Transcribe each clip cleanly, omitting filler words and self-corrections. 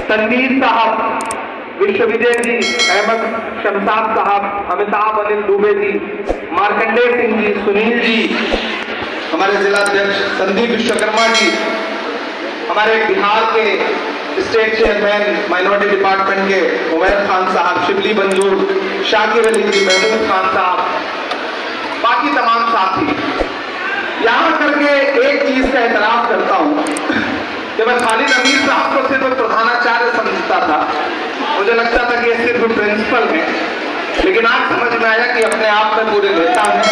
तनवीर साहब, विश्वविजय जी, अहमद शमशाद साहब, अमिताभ अनिल दुबे जी, मार्कंडेय सिंह जी, सुनील जी, हमारे जिला अध्यक्ष संदीप विश्वकर्मा जी, हमारे बिहार के स्टेट चेयरमैन माइनॉरिटी डिपार्टमेंट के उमैर खान साहब, शिबली मंजूर, शाकिर अली जी, महमूद खान साहब, बाकी तमाम साथी। यहां करके एक चीज का एतराफ करता हूं कि मैं खालिद अमीर साहब को सिर्फ प्रधानाचार्य समझता था, मुझे लगता था कि ये सिर्फ प्रिंसिपल है, लेकिन आज समझ में आया कि अपने आप में पूरे नेता हैं।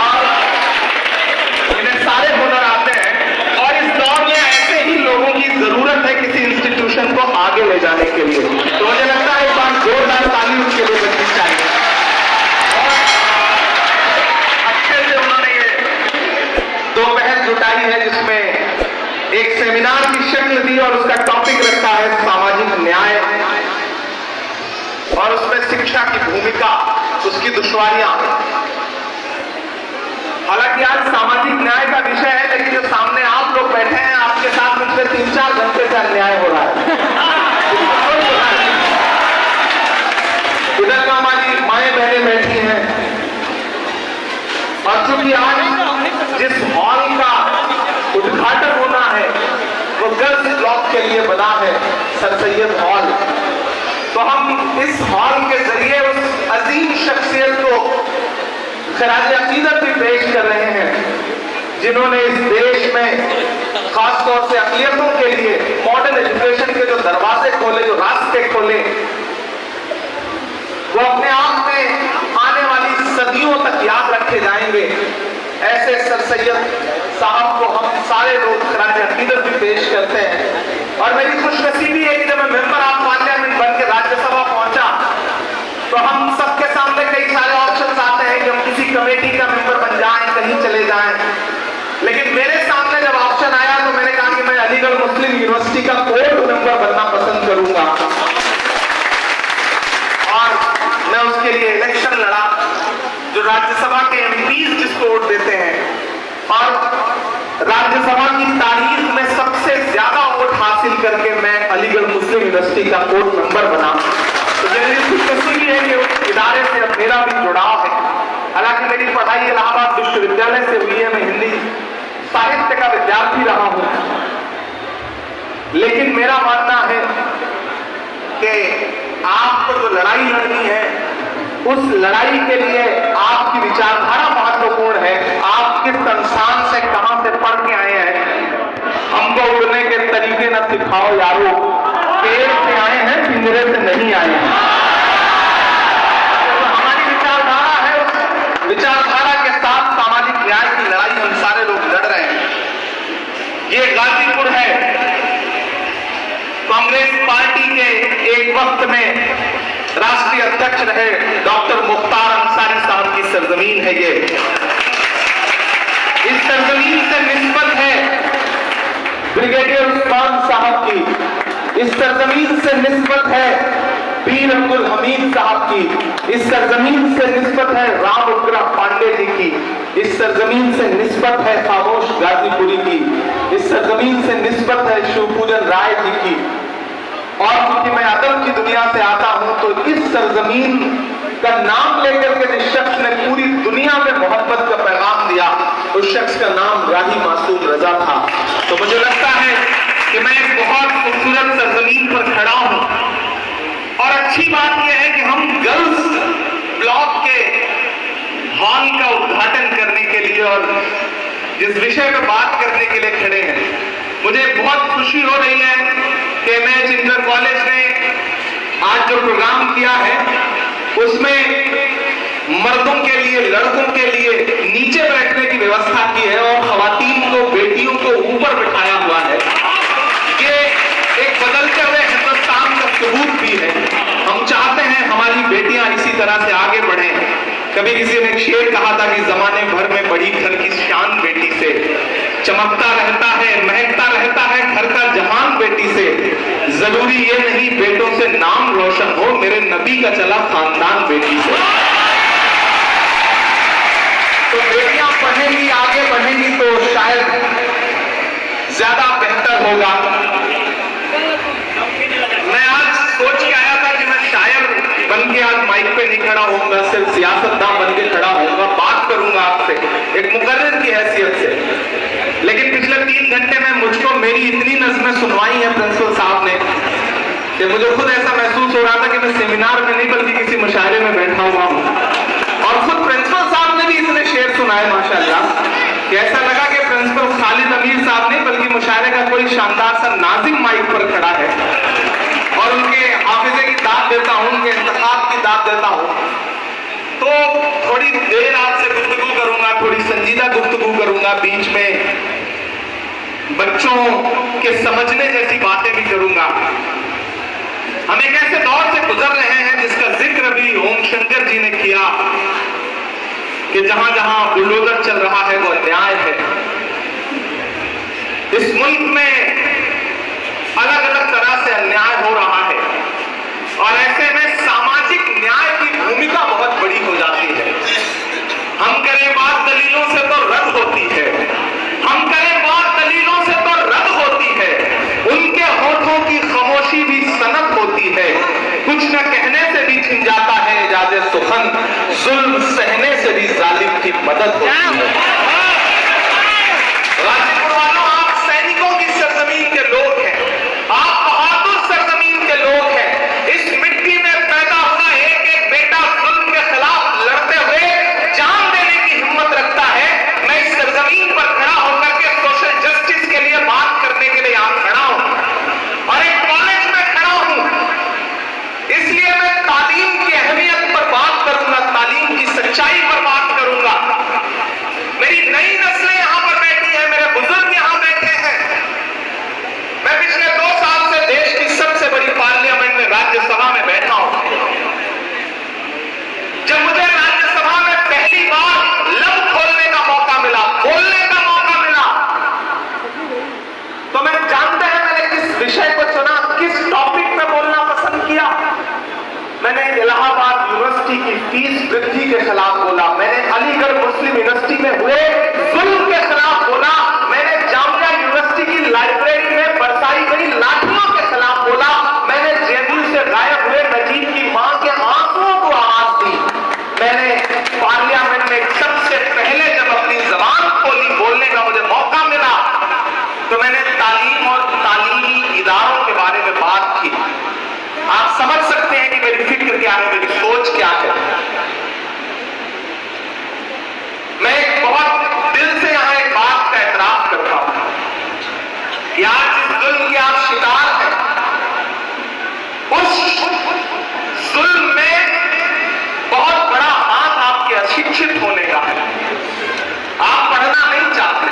और इन्हें सारे हुनर आते हैं और इस दौर में ऐसे ही लोगों की जरूरत है किसी इंस्टीट्यूशन को आगे ले जाने के लिए। तो मुझे लगता है एक बार जोरदार ताली उसके लिए बननी चाहिए। जुटाई है जिसमें एक सेमिनार की शक्ल दी और उसका टॉपिक रखा है सामाजिक न्याय, और उसमें शिक्षा की भूमिका, उसकी दुश्वारियां। हालांकि आज सामाजिक न्याय का विषय है, लेकिन जो सामने आप लोग बैठे हैं, आपके साथ मुझसे 3-4 घंटे से अन्याय हो रहा है। इधर का हमारी माएं बहनें बैठी हैं, और चूंकि आज जिस हॉल का उद्घाटन होना है वो गर्ल्स ब्लॉक के लिए बना है, सर सैयद हॉल, तो हम इस हॉल के जरिए उस अजीम शख्सियत को खराज अकीदत भी पेश कर रहे हैं जिन्होंने इस देश में खासतौर से अक़लियतों के लिए मॉडर्न एजुकेशन के जो दरवाजे खोले, जो रास्ते खोले, वो अपने आप में आने वाली सदियों तक याद रखे जाएंगे। ऐसे सर सैयद साहब को हम सारे लोग खराज अकीदत भी पेश करते हैं। और मेरी खुशनसीबी है कि जब मैं मेंबर ऑफ पार्लियामेंट बन के राज्यसभा पहुंचा तो हम सबके सामने कई सारे ऑप्शंस आते हैं कि हम किसी कमेटी का मेंबर बन जाएं, कहीं चले जाएं, लेकिन मेरे सामने जब ऑप्शन आया तो मैंने कहा कि मैं अलीगढ़ मुस्लिम यूनिवर्सिटी का बोर्ड मेंबर बनना पसंद करूंगा, और मैं उसके लिए इलेक्शन लड़ा। जो राज्यसभा के एमपीज जिसको वोट देते हैं, और राज्यसभा की तारीख में सबसे ज्यादा वोट हासिल करके मैं अलीगढ़ मुस्लिम यूनिवर्सिटी का बोर्ड मेंबर बना। तो मेरी खुशनसीबी है कि उस इदारे से अब मेरा भी जुड़ाव है। हालांकि मेरी पढ़ाई इलाहाबाद विश्वविद्यालय से हुई है, मैं हिंदी साहित्य का विद्यार्थी रहा हूं, लेकिन मेरा मानना है कि आपको जो लड़ाई लड़नी है उस लड़ाई के लिए आपकी विचारधारा महत्वपूर्ण है। आप किस संस्थान से, कहां से पढ़ के आए हैं, हमको उड़ने के तरीके न सिखाओ यारो, पेड़ से आए हैं, पिंजरे से नहीं आए हैं। तो हमारी विचारधारा है, उस विचारधारा के साथ सामाजिक न्याय की लड़ाई हम सारे लोग लड़ रहे हैं। ये गाजीपुर है, कांग्रेस पार्टी के एक वक्त में राष्ट्रीय अध्यक्ष रहे डॉक्टर मुख्तार अंसारी साहब की सरजमीन है ये। इस सरजमीन से निस्बत है ब्रिगेडियर उस्मान साहब की, इस सरजमीन से निस्बत है पीर अब्दुल हमीद साहब की, इस सरजमीन से निस्बत है राम उग्रह पांडे जी की, इस सरजमीन से निस्बत है खामोश गाजीपुरी की, इस सरजमीन से निस्बत है शिवपूजन राय जी की। और क्योंकि मैं अदब की दुनिया से आता हूं तो इस सरजमीन का नाम लेकर के जिस शख्स ने पूरी दुनिया में मोहब्बत का पैगाम दिया, उस शख्स का नाम राही मासूम रजा था। तो मुझे लगता है कि मैं एक बहुत खूबसूरत सरजमीन पर खड़ा हूं, और अच्छी बात यह है कि हम गर्ल्स ब्लॉक के हॉल का उद्घाटन करने के लिए और जिस विषय में बात करने के लिए खड़े हैं, मुझे बहुत खुशी हो रही है कि एमएच इंटर कॉलेज ने आज जो प्रोग्राम किया है उसमें मर्दों के लिए, लड़कों के लिए नीचे बैठने की व्यवस्था की है और खवातीन को, बेटियों को ऊपर बिठाया हुआ है। ये एक बदलते हुए हिंदुस्तान का सबूत भी है। हम चाहते हैं हमारी बेटियां इसी तरह से आगे बढ़ें। कभी किसी ने एक शेर कहा था कि जमाने भर में बड़ी घर की शान बेटी से, चमकता रहता है, महकता रहता है घर का जहान बेटी से, जरूरी ये नहीं बेटों से नाम रोशन हो, मेरे नबी का चला खानदान बेटी से। तो बेटियां पढ़ेंगी, आगे बढ़ेंगी तो शायद ज्यादा खड़ा होऊंगा, सिर्फ सियासतदान बन के खड़ा होऊंगा, बात करूंगा आपसे एक मुकर्रिर की हैसियत से। लेकिन पिछले 3 घंटे में मुझको मेरी इतनी नज़्में सुनवाई है प्रिंसिपल साहब ने कि मुझे खुद ऐसा महसूस हो रहा था कि मैं सेमिनार में नहीं बल्कि किसी मुशायरे में बैठा हुआ हूँ। और खुद प्रिंसिपल साहब ने भी इतने शेर सुनाए माशाल्लाह कि ऐसा लगा कि प्रिंसिपल खालिद अमीर साहब नहीं बल्कि मुशायरे का कोई शानदार सा नाजिम माइक पर खड़ा है और उनके हाफिजे की दाद देता हूं, उनके इंतखाब की दाद देता हूं। तो थोड़ी देर आपसे गुफ्तगू करूंगा, थोड़ी संजीदा गुफ्तगू करूंगा, बीच में बच्चों के समझने जैसी बातें भी करूंगा। हम एक ऐसे दौर से गुजर रहे हैं जिसका जिक्र भी ओम शंकर जी ने किया कि जहां जहां बुलडोजर चल रहा है वो अन्याय है। इस मुल्क में अलग अलग तरह से अन्याय हो रहा है और ऐसे में सामाजिक न्याय की भूमिका बहुत बड़ी हो जाती है। हम करें बात दलीलों से तो रद्द होती है, हम करें बात दलीलों से तो रद्द होती है, उनके होठों की खामोशी भी सनद होती है। कुछ न कहने से भी छिन जाता है इजाज़े सुखन, जुल्म सहने से भी जालिम की मदद होती है। गाजीपुर वालों, आप सैनिकों की सरजमीन के लोग हैं, आप बहादुर सरजमीन के लोग हैं। इस मिट्टी में पैदा हुआ एक एक बेटा जुल्म के खिलाफ लड़ते हुए जान देने की हिम्मत रखता है। मैं इस सरजमीन पर खड़ा होकर के सोशल जस्टिस के लिए बात करने के लिए यहां खड़ा हूं और एक कॉलेज में खड़ा हूं, इसलिए मैं तालीम की अहमियत पर बात करूंगा, तालीम की सच्चाई पर बात करूंगा। मेरी नई नस्लें यहां पर बैठी हैं, मेरे बुजुर्ग यहां बैठे हैं। मैं पिछले 2 साल से देश की सबसे बड़ी पार्लियामेंट में राज्यसभा में बैठा हूं। जब मुझे राज्यसभा में पहली बार लब खोलने का मौका मिला, बोलने का मौका मिला, तो मैं जानते हैं मैंने किस विषय को चुना, किस टॉपिक में बोलना पसंद किया। मैंने इलाहाबाद यूनिवर्सिटी की फीस वृद्धि के खिलाफ बोला, मैंने अलीगढ़ मुस्लिम यूनिवर्सिटी में हुए जुल्म के खिलाफ बोला, मैंने जामिया यूनिवर्सिटी की लाइब्रेरी में बरसाई गई लाठियों के खिलाफ बोला, मैंने जेएनयू से गायब हुए नजीब की मां के आंसुओं को आवाज दी। मैंने पार्लियामेंट में सबसे पहले जब अपनी जबान खोली, बोलने का मुझे मौका मिला, तो मैंने तालीम और तालीमी इदारों के बारे में बात की। आप समझ सकते हैं कि मेरी फिक्र क्या है, मेरी सोच क्या है। मैं बहुत दिल से यहां एक बात का एतराफ करता हूं कि आज जिस जुल्म के आप शिकार हैं, उस जुल्म में बहुत बड़ा हाथ आपके अशिक्षित होने का है। आप पढ़ना नहीं चाहते।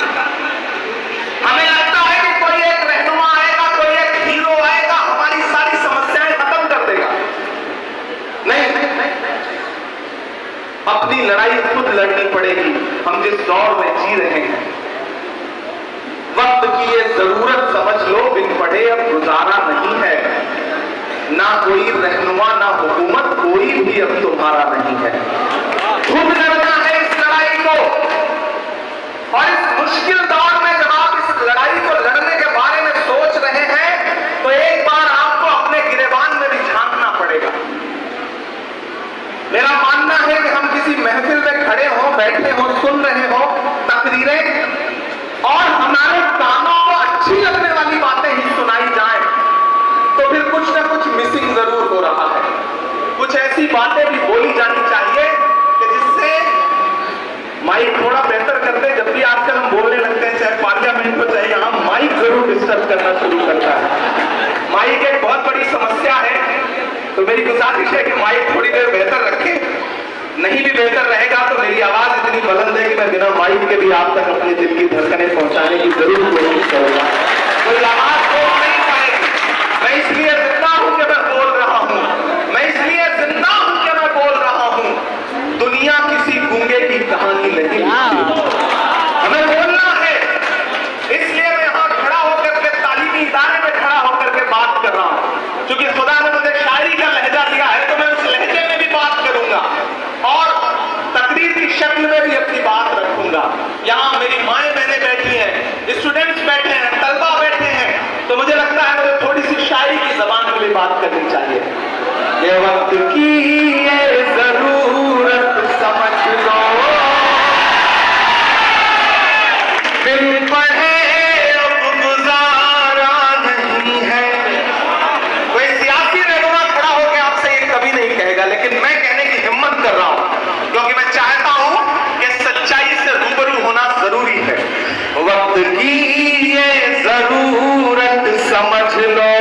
हमें लगता है कि कोई एक रहनुमा आएगा, कोई एक हीरो आएगा, हमारी सारी समस्याएं खत्म कर देगा। नहीं, अपनी लड़ाई खुद लड़नी पड़ेगी। हम जिस दौर में जी रहे हैं, वक्त की ये जरूरत समझ लो, बिन पढ़े अब गुजारा नहीं है। ना कोई रहनुमा ना हुकूमत, कोई भी अब तुम्हारा नहीं है। खुद लड़ना है इस लड़ाई को। और इस मुश्किल दौर में जब आप इस लड़ाई को लड़ने के बारे में सोच रहे हैं, तो एक बार आपको अपने गिरेबान में भी झांकना पड़ेगा। मेरा मानना है कि हम किसी महफिल में खड़े हों, बैठे हों, सुन रहे हों तकरीरें और हमारे कानों को अच्छी लगने वाली बातें ही सुनाई जाए, तो फिर कुछ ना कुछ मिसिंग जरूर हो रहा है। कुछ ऐसी बातें भी बोली जानी चाहिए कि जिससे माइक थोड़ा बेहतर कर दे। जब भी आजकल हम बोलने लगते हैं, चाहे पार्लियामेंट में चाहे यहाँ, माइक जरूर डिस्टर्ब करना शुरू करता है। माइक एक बहुत बड़ी समस्या है, तो मेरी गुजारिश है कि माइक थोड़ी देर बेहतर रखें। नहीं भी बेहतर रहेगा तो मेरी आवाज इतनी बुलंद है कि मैं बिना माइक के भी आप तक अपने दिल की धड़कनें पहुंचाने की जरूर कोशिश करूंगा। कोई आवाज तो नहीं पाएगी। मैं इसलिए जिंदा हूं कि मैं बोल रहा हूं, मैं इसलिए जिंदा हूं कि मैं बोल रहा हूं। दुनिया किसी गूंगे की कहानी नहीं लिखती, हमें बोलना है। इसलिए मैं यहां खड़ा होकर के तालीमी इदारे में खड़ा होकर के बात कर रहा हूं, क्योंकि खुदा ने मुझे शायरी का लहजा दिया है, तो मैं उस लहजे में भी बात करूंगा और तकरीर की शक्ल में भी अपनी बात रखूंगा। यहां मेरी माएं बहनें बैठी हैं, स्टूडेंट्स बैठे हैं, तलबा बैठे हैं, तो मुझे लगता है मुझे थोड़ी सी शायरी की जबान में भी बात करनी चाहिए। ये वक्त की ये जरूरत वक्त की ये जरूरत समझ लो,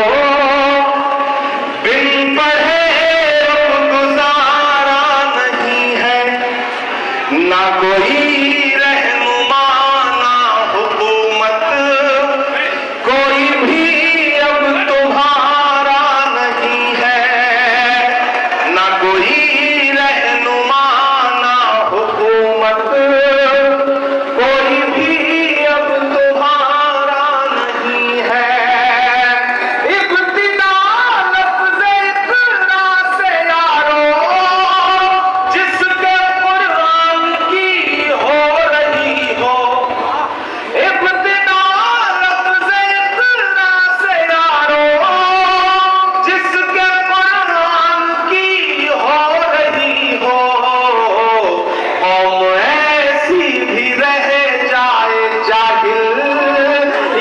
बिन पढ़े अब गुजारा नहीं है, ना कोई रहनुमा ना हुकूमत, कोई भी अब तुम्हारा नहीं है, ना कोई रहनुमा ना हुकूमत, कोई भी अब तुम्हारा नहीं है। इब्तिदा लफ्ज़ इक़रा से यारो, जिसके कुरान की हो रही हो, इब्तिदा लफ्ज़ इक़रा से यारो, जिसके कुरान की हो रही हो, कौम ऐसी भी रह जाए जाहिल,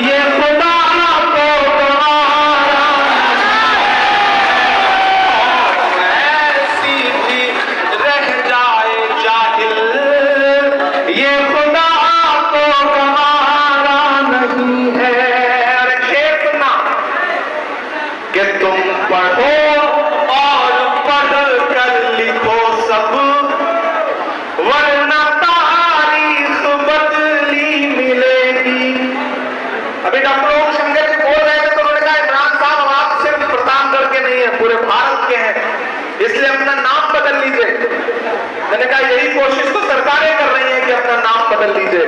ये खुदा को गवारा, कौम ऐसी भी रह जाए जाहिल, ये खुदा को गवारा नहीं है। अरे खेपना कि तुम पढ़ो और पढ़ कर लिखो सब, वरना तारीख बदली मिलेगी। अभी डॉक्टर ओम शंकर जी बोल रहे थे तो उन्होंने कहा इमरान साहब आप सिर्फ प्रतापगढ़ के नहीं है, पूरे भारत के हैं, इसलिए अपना नाम बदल लीजिए। मैंने कहा यही कोशिश तो सरकारें कर रही हैं कि अपना नाम बदल लीजिए,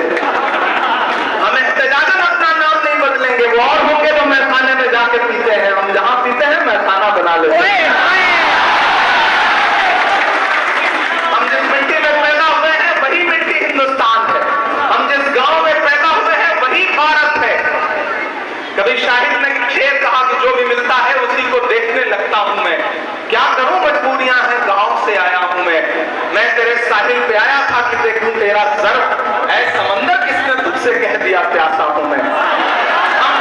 हम एहतजाजन अपना नाम नहीं बदलेंगे। वो और होंगे तो मैखाने में जाके पीते हैं, हम जहां पीते हैं मैखाना बना लेते हैं। हम जिस मिट्टी में पैदा हुए हैं वही मिट्टी हिंदुस्तान है, हम जिस गांव में पैदा हुए हैं वही भारत है। कभी शाहिद ने शेर कहा कि जो भी मिलता है उसी को देखने लगता हूं मैं, क्या करूं मजबूरियां हैं गांव से आया हूं मैं तेरे साहिल पे आया था कि देखूं तेरा ज़र्फ, ऐ समंदर किसने तुझसे कह दिया प्यासा हूं मैं। हम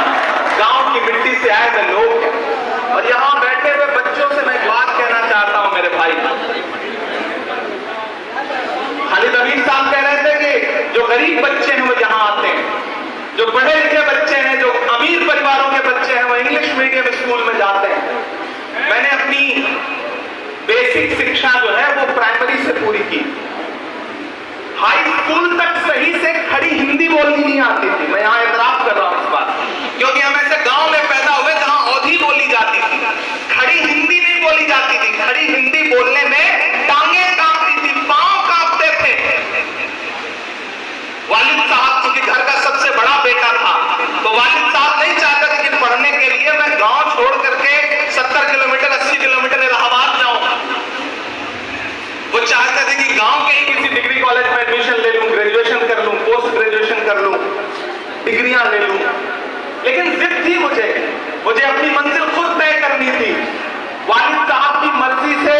गांव की मिट्टी से आए हुए लोग हैं, और यहां बैठे हुए बच्चों से मैं एक बात कहना चाहता हूं मेरे भाई। खालिद अमीर साहब कह रहे थे कि जो गरीब बच्चे हैं वो यहां आते हैं, जो पढ़े लिखे बच्चे हैं, जो अमीर परिवारों के बच्चे हैं वो इंग्लिश मीडियम स्कूल में जाते हैं। मैंने अपनी बेसिक शिक्षा जो है वो प्राइमरी से पूरी की, हाई स्कूल तक सही से खड़ी हिंदी बोलनी नहीं आती थी। मैं यहां इतराफ कर रहा हूं इस बात, क्योंकि हम ऐसे गांव में पैदा हुए जहां औधी बोली जाती थी, खड़ी हिंदी नहीं बोली जाती थी। खड़ी हिंदी बोलने में टांगे कांपती थी, पांव कांपते थे। वालिद साहब क्योंकि घर का सबसे बड़ा बेटा था, तो वालिद साहब नहीं चाहते थे कि पढ़ने के लिए मैं गांव छोड़ करके 70 किलोमीटर 80 किलोमीटर इलाहाबाद जाऊं। वो चाहते थे कि गांव के ही किसी डिग्री कॉलेज में एडमिशन ले लूं, ग्रेजुएशन कर लूं, पोस्ट ग्रेजुएशन कर लूं, डिग्रियां ले लूं। लेकिन जिद थी मुझे अपनी मंजिल खुद तय करनी थी। वालिद साहब की मर्जी से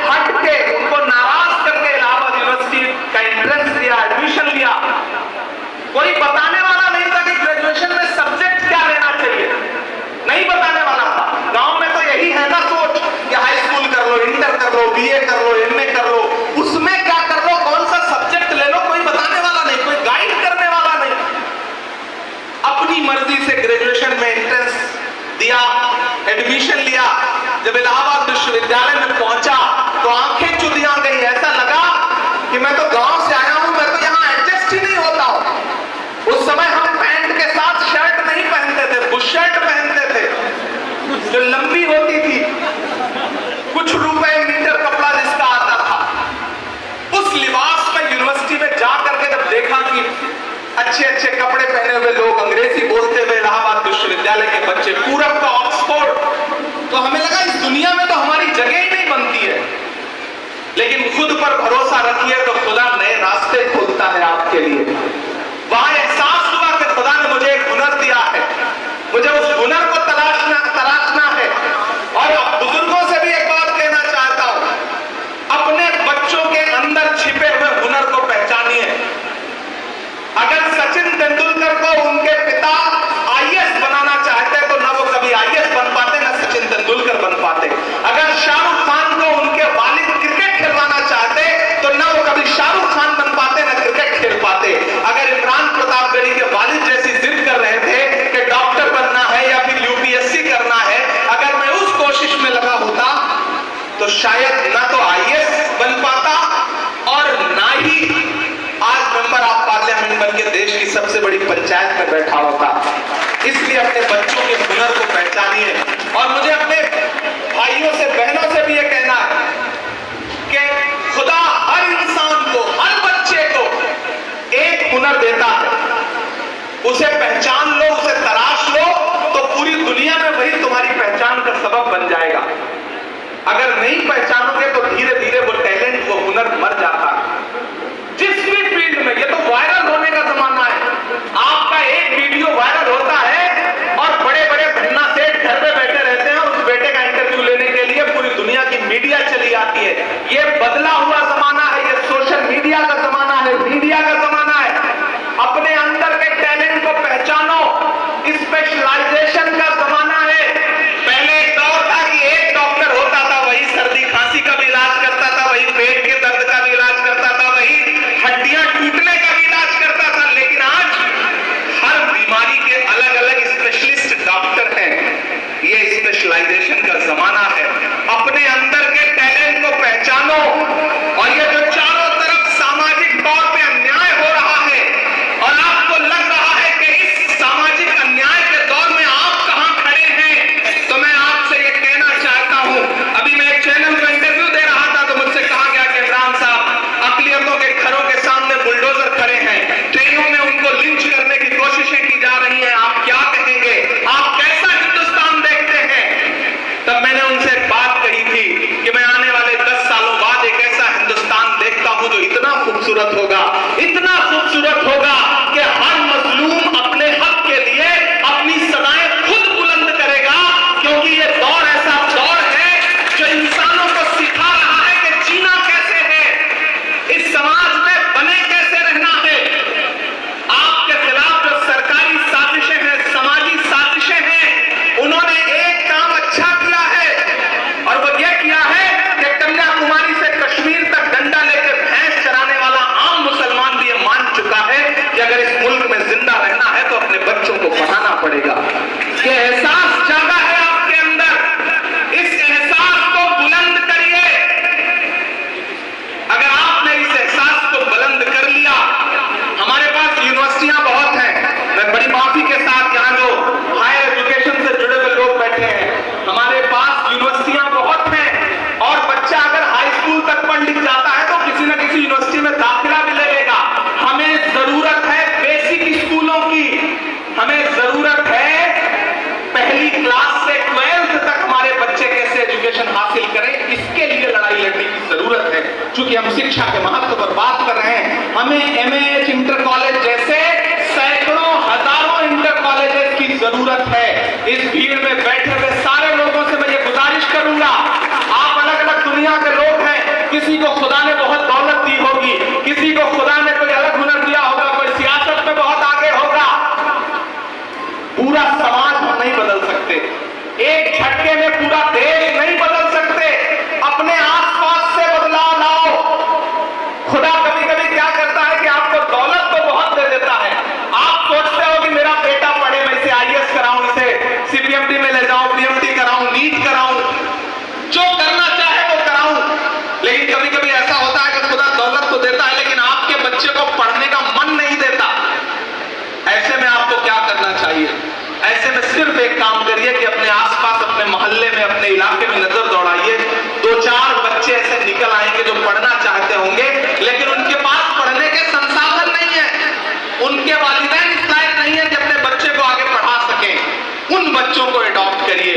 हट के, उनको नाराज करके इलाहाबाद यूनिवर्सिटी का एंट्रेंस दिया, एडमिशन लिया। कोई बताने वाला नहीं था कि ग्रेजुएशन में सब्जेक्ट क्या लेना चाहिए, नहीं बताने वाला था। गांव में तो यही है ना सोच कि हाई स्कूल कर लो, इंटर कर लो, बीए कर लो, एमए कर लो, उसमें क्या कर लो, कौन सा सब्जेक्ट ले लो, कोई बताने वाला नहीं, कोई गाइड करने वाला नहीं। अपनी मर्जी से ग्रेजुएशन में एंट्रेंस दिया, एडमिशन लिया। जब इलाहाबाद विश्वविद्यालय में पहुंचा तो आंखें चुदियां गई, ऐसा लगा कि मैं तो गांव से आया हूं, मैं तो यहां एडजस्ट ही नहीं होता हूं। उस समय हम पैंट के साथ शर्ट नहीं पहनते थे, बुश शर्ट पहनते थे जो लंबी होती थी, कुछ रुपए मीटर कपड़ा जिसका आता था। उस लिबास में यूनिवर्सिटी में जा करके जब देखा कि अच्छे अच्छे कपड़े पहने हुए लोग, अंग्रेजी बोलते हुए इलाहाबाद विश्वविद्यालय के बच्चे, पूरब का ऑक्सफोर्ड, तो हमें लगा इस दुनिया में तो हमारी जगह ही नहीं बनती है। लेकिन खुद पर भरोसा रखिए तो खुदा नए रास्ते खोलता है आपके लिए। वहां एहसास हुआ कि खुदा ने मुझे एक हुनर दिया है, मुझे उस हुनर को तलाशना है। और अब बुजुर्गों से भी एक बात कहना चाहता हूं, अपने बच्चों के अंदर छिपे हुए हुनर को पहचानिए। अगर सचिन तेंदुलकर को उनके पिता आईएएस बनाना चाहते तो ना वो कभी आईएएस बन पाते, ना सचिन तेंदुलकर बन पाते। अगर शाहरुख खान को उनके वालिद क्रिकेट खिलवाना चाहते तो ना वो कभी शाहरुख खान बन पाते, ना क्रिकेट खेल पाते। अगर इमरान प्रतापगढ़ी के वालिद जैसी जिद इसलिए अपने बच्चों के हुनर को पहचानिए। और मुझे अपने भाइयों से, बहनों से भी ये कहना है कि खुदा हर इंसान को, हर बच्चे को एक हुनर देता है, उसे पहचान लो, उसे तराश लो, तो पूरी दुनिया में वही तुम्हारी पहचान का सबब बन जाएगा। अगर नहीं पहचानोगे तो धीरे धीरे वो टैलेंट, वो हुनर मर जाता है। जिस भी फील्ड में, ये तो वायरल होने का जमाना है। आपका एक वीडियो वायरल होता है और बड़े बड़े भन्ना सेठ घर पे बैठे रहते हैं, उस बेटे का इंटरव्यू लेने के लिए पूरी दुनिया की मीडिया चली आती है। ये बदला हुआ जमाना है, ये सोशल मीडिया का जमाना है, मीडिया का जमाना है। अपने अंदर के टैलेंट को पहचानो, स्पेशलाइजेशन का जमाना है। पहले एक दौर था कि एक डॉक्टर होता था, वही सर्दी खांसी का भी इलाज करता था, वही पेट के दर्द का भी इलाज करता था, वही हड्डियां टूटने का भी इलाज करता था। लेकिन आज हर बीमारी के अलग अलग स्पेशलिस्ट डॉक्टर हैं। ये स्पेशलाइजेशन का जमाना है। अपने अंदर के टैलेंट को पहचानो। और ये जो चारों तरफ सामाजिक तौर पे अन्याय हो रहा है और आपको लग रहा है कि इस सामाजिक अन्याय के दौर में आप कहां खड़े हैं, तो मैं आपसे ये कहना चाहता हूं। अभी मैं एक चैनल को इंटरव्यू दे रहा था तो मुझसे कहा गया कि इमरान साहब, अकलियतों के घरों के सामने बुलडोजर खड़े हैं, ट्रेनों में उनको लिंच करने की कोशिशें की जा रही हैं, आप क्या कहेंगे, आप कैसा हिंदुस्तान देखते हैं? तब मैंने उनसे एक बात कही थी कि मैं आने वाले 10 सालों बाद एक ऐसा हिंदुस्तान देखता हूं जो इतना खूबसूरत होगा, इतना खूबसूरत होगा कि हर मजलूम अपने हक के लिए अपनी सदाएं खुद बुलंद करेगा। क्योंकि ये दौर ऐसा दौर है जो इंसानों को सिखा रहा है कि जीना कैसे है, इस समाज में बने कैसे रहना है। आपके खिलाफ जो सरकारी साजिशें हैं, समाजी साजिशें हैं, उन्होंने एक काम अच्छा किया है और वो ये किया है कि कन्याकुमारी से कश्मीर तक डंडा लेकर भैंस चराने वाला आम मुसलमान भी ये मान चुका है कि अगर इस मुल्क में जिंदा रहना है तो अपने बच्चों को पढ़ाना पड़ेगा। ये एहसास जागा है आपके अंदर, इस एहसास को बुलंद करिए। अगर आपने इस एहसास को बुलंद कर लिया, हमारे पास यूनिवर्सिटियां बहुत हैं। मैं बड़ी माफी के साथ यहां जो हायर एजुकेशन से जुड़े हुए लोग बैठे हैं, हमारे पास यूनिवर्सिटियां बहुत हैं और बच्चा अगर हाई स्कूल तक पढ़ लिख जाता है तो किसी न किसी यूनिवर्सिटी में दाखिला भी ले लेगा। हमें जरूरत है बेसिक स्कूलों की, हमें जरूरत है पहली क्लास से 12th तक हमारे बच्चे कैसे एजुकेशन हासिल करें, इसके लिए लड़ाई लड़ने की जरूरत है। चूंकि हम शिक्षा के महत्व पर बात कर रहे हैं, हमें एमए, इंटर कॉलेज जैसे सैकड़ों हजारों इंटर कॉलेजेस की जरूरत है। इस भीड़ में बैठे हुए सारे लोगों से मैं ये गुजारिश करूंगा, आप अलग अलग दुनिया के लोग हैं, किसी को खुदा ने बहुत दौलत दी होगी, किसी को खुदा ने कोई अलग हुनर दिया होगा, कोई सियासत में बहुत आगे होगा। पूरा समाज हम नहीं बदल सकते, एक झटके में पूरा देश नहीं बदल सकते। अपने आसपास से बदलाव लाओ। खुदा कभी कभी क्या करता है कि आपको दौलत तो बहुत दे देता है, आप सोचते हो कि मेरा बेटा पढ़े, मैं इसे आईएएस कराऊं, इसे सीपीएमटी में ले जाऊं, पीएमटी कराऊं, नीट कराऊं, जो करना चाहे वो कराऊं। लेकिन कभी कभी ऐसा होता है कि खुदा दौलत तो देता है लेकिन आपके बच्चे को पढ़ने का मन नहीं देता। ऐसे में आपको क्या करना चाहिए? ऐसे में सिर्फ एक काम करिए कि अपने आसपास, अपने मोहल्ले में, अपने इलाके में नजर दौड़ाइए। 2-4 बच्चे ऐसे निकल आएंगे जो पढ़ना चाहते होंगे लेकिन उनके पास पढ़ने के संसाधन नहीं है, उनके वालिदैन इस लायक नहीं है कि अपने बच्चे को आगे पढ़ा सकें। उन बच्चों को अडॉप्ट करिए,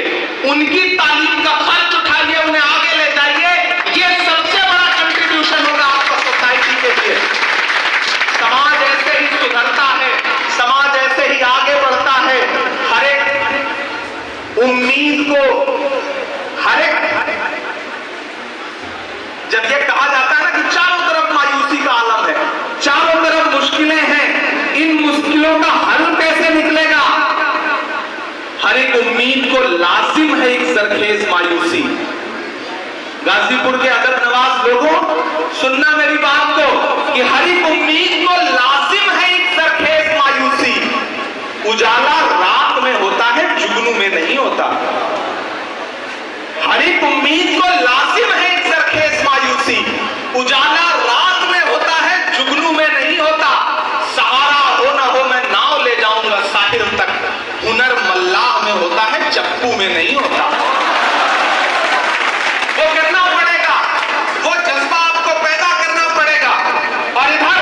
उनकी तालीम का खर्च उठाइए, उन्हें आगे ले जाइए। ये सबसे बड़ा कंट्रीब्यूशन होगा आपका सोसाइटी के लिए। समाज ऐसे ही सुधरता है, समाज ऐसे ही आगे बढ़ता है। हर एक उम्मीद को, हर एक, जब ये कहा जाता है ना कि चारों तरफ मायूसी का आलम है, चारों तरफ मुश्किलें हैं, इन मुश्किलों का हल कैसे निकलेगा? हर एक उम्मीद को लाजिम है एक सरखेज मायूसी। गाजीपुर के अदब नवाज लोगों, सुनना मेरी बात को कि हर एक उम्मीद को लाजिम है एक सरखेज मायूसी। उजाला रात में होता है, जुगनू में नहीं होता। हर एक उम्मीद को लाजिम है एक सरखेज मायूसी। उजाला रात में होता है, जुगनू में नहीं होता। सहारा हो ना हो मैं नाव ले जाऊंगा साहिल तक, हुनर शैम्पू में नहीं होता। वो करना पड़ेगा, वो जज्बा आपको पैदा करना पड़ेगा। और इधर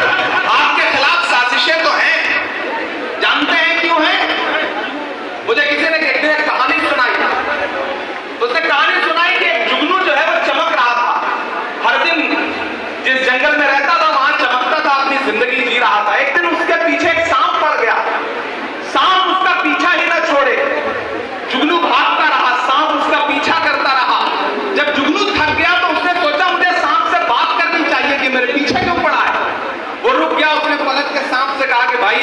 आपके खिलाफ साजिशें तो हैं, जानते हैं क्यों हैं? मुझे किसी ने एक दिन कहानी सुनाई, उसने कहानी सुनाई कि एक जुगनू जो है वो चमक रहा था। हर दिन जिस जंगल में रहता था वहां चमकता था, अपनी जिंदगी जी रहा था। एक दिन उसके पीछे एक सांप पड़ गया, सांप उसका पीछा ही ना छोड़े। जुगनू भागता रहा, सांप उसका पीछा करता रहा। जब जुगनू थक गया तो उसने सोचा मुझे सांप से बात करनी चाहिए कि मेरे पीछे क्यों पड़ा है। वो रुक गया, उसने पलट के सांप से कहा कि भाई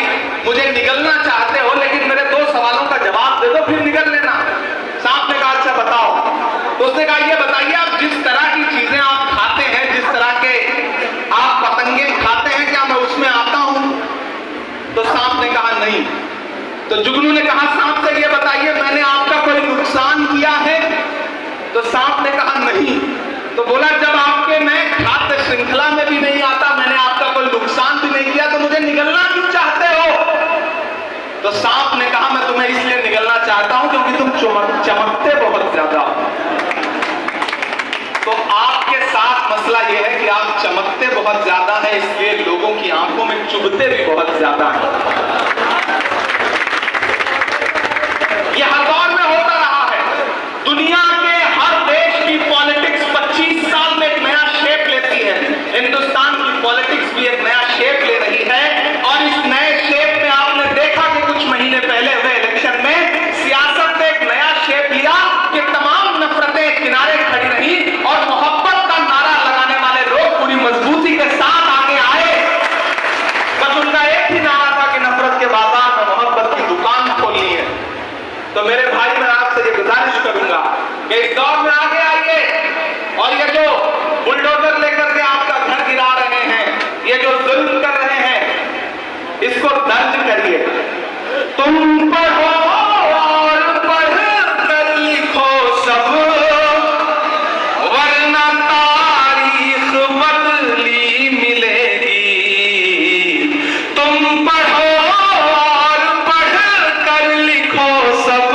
मुझे निगलना चाहते हो लेकिन मेरे 2 सवालों का जवाब दे दो फिर निगल लेना। सांप ने कहा अच्छा बताओ। तो उसने कहा ये बताइए आप जिस तरह की चीजें आप खाते हैं, जिस तरह के आप पतंगे खाते हैं, क्या मैं उसमें आता हूं? तो सांप ने कहा नहीं। तो जुगनू ने कहा सांप से ये बताइए मैंने आपका कोई नुकसान किया है? तो सांप ने कहा नहीं। तो बोला जब आपके मैं खाद्य श्रृंखला में भी नहीं आता, मैंने आपका कोई नुकसान भी नहीं किया, तो मुझे निगलना क्यों चाहते हो? तो सांप ने कहा मैं तुम्हें इसलिए निगलना चाहता हूं क्योंकि तुम चमकते बहुत ज्यादा हो। तो आपके साथ मसला यह है कि आप चमकते बहुत ज्यादा है, इसलिए लोगों की आंखों में चुभते भी बहुत ज्यादा है। यह हर दौर में होता रहा है। दुनिया के हर देश की पॉलिटिक्स 25 साल में एक नया शेप लेती है। हिंदुस्तान की पॉलिटिक्स भी एक नया शेप ले रही है। और इस नए शेप में आपने देखा कि कुछ महीने पहले हुए इलेक्शन में सियासत ने एक नया शेप लिया कि तमाम नफरतें किनारे खड़ी रही और मोहब्बत का नारा लगाने वाले लोग पूरी मजबूती के साथ आगे आए। बस उनका एक ही नारा था कि नफरत के बाजार में मोहब्बत की दुकान खोलनी है। तो मेरे भाई मैं आपसे ये गुजारिश करूंगा कि इस दौर में आगे आइए और ये जो बुलडोजर लेकर के आपका घर गिरा रहे हैं, ये जो जुल्म कर रहे हैं, इसको दर्ज करिए। तुम पढ़ो और पढ़ कर लिखो सब, वरना तारीख बदली मिलेगी। तुम पढ़ो और पढ़ कर लिखो सब,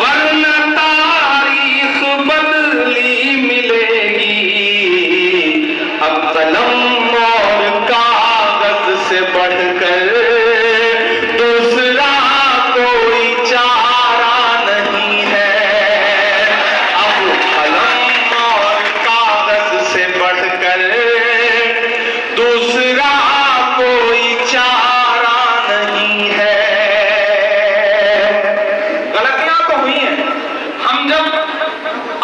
वरना तारीख बदली मिलेगी। अब कलम और कागज से बढ़कर दूसरा कोई चारा नहीं है। अब कलम और कागज से बढ़कर दूसरा कोई चारा नहीं है। गलतियां तो हुई हैं, हम जब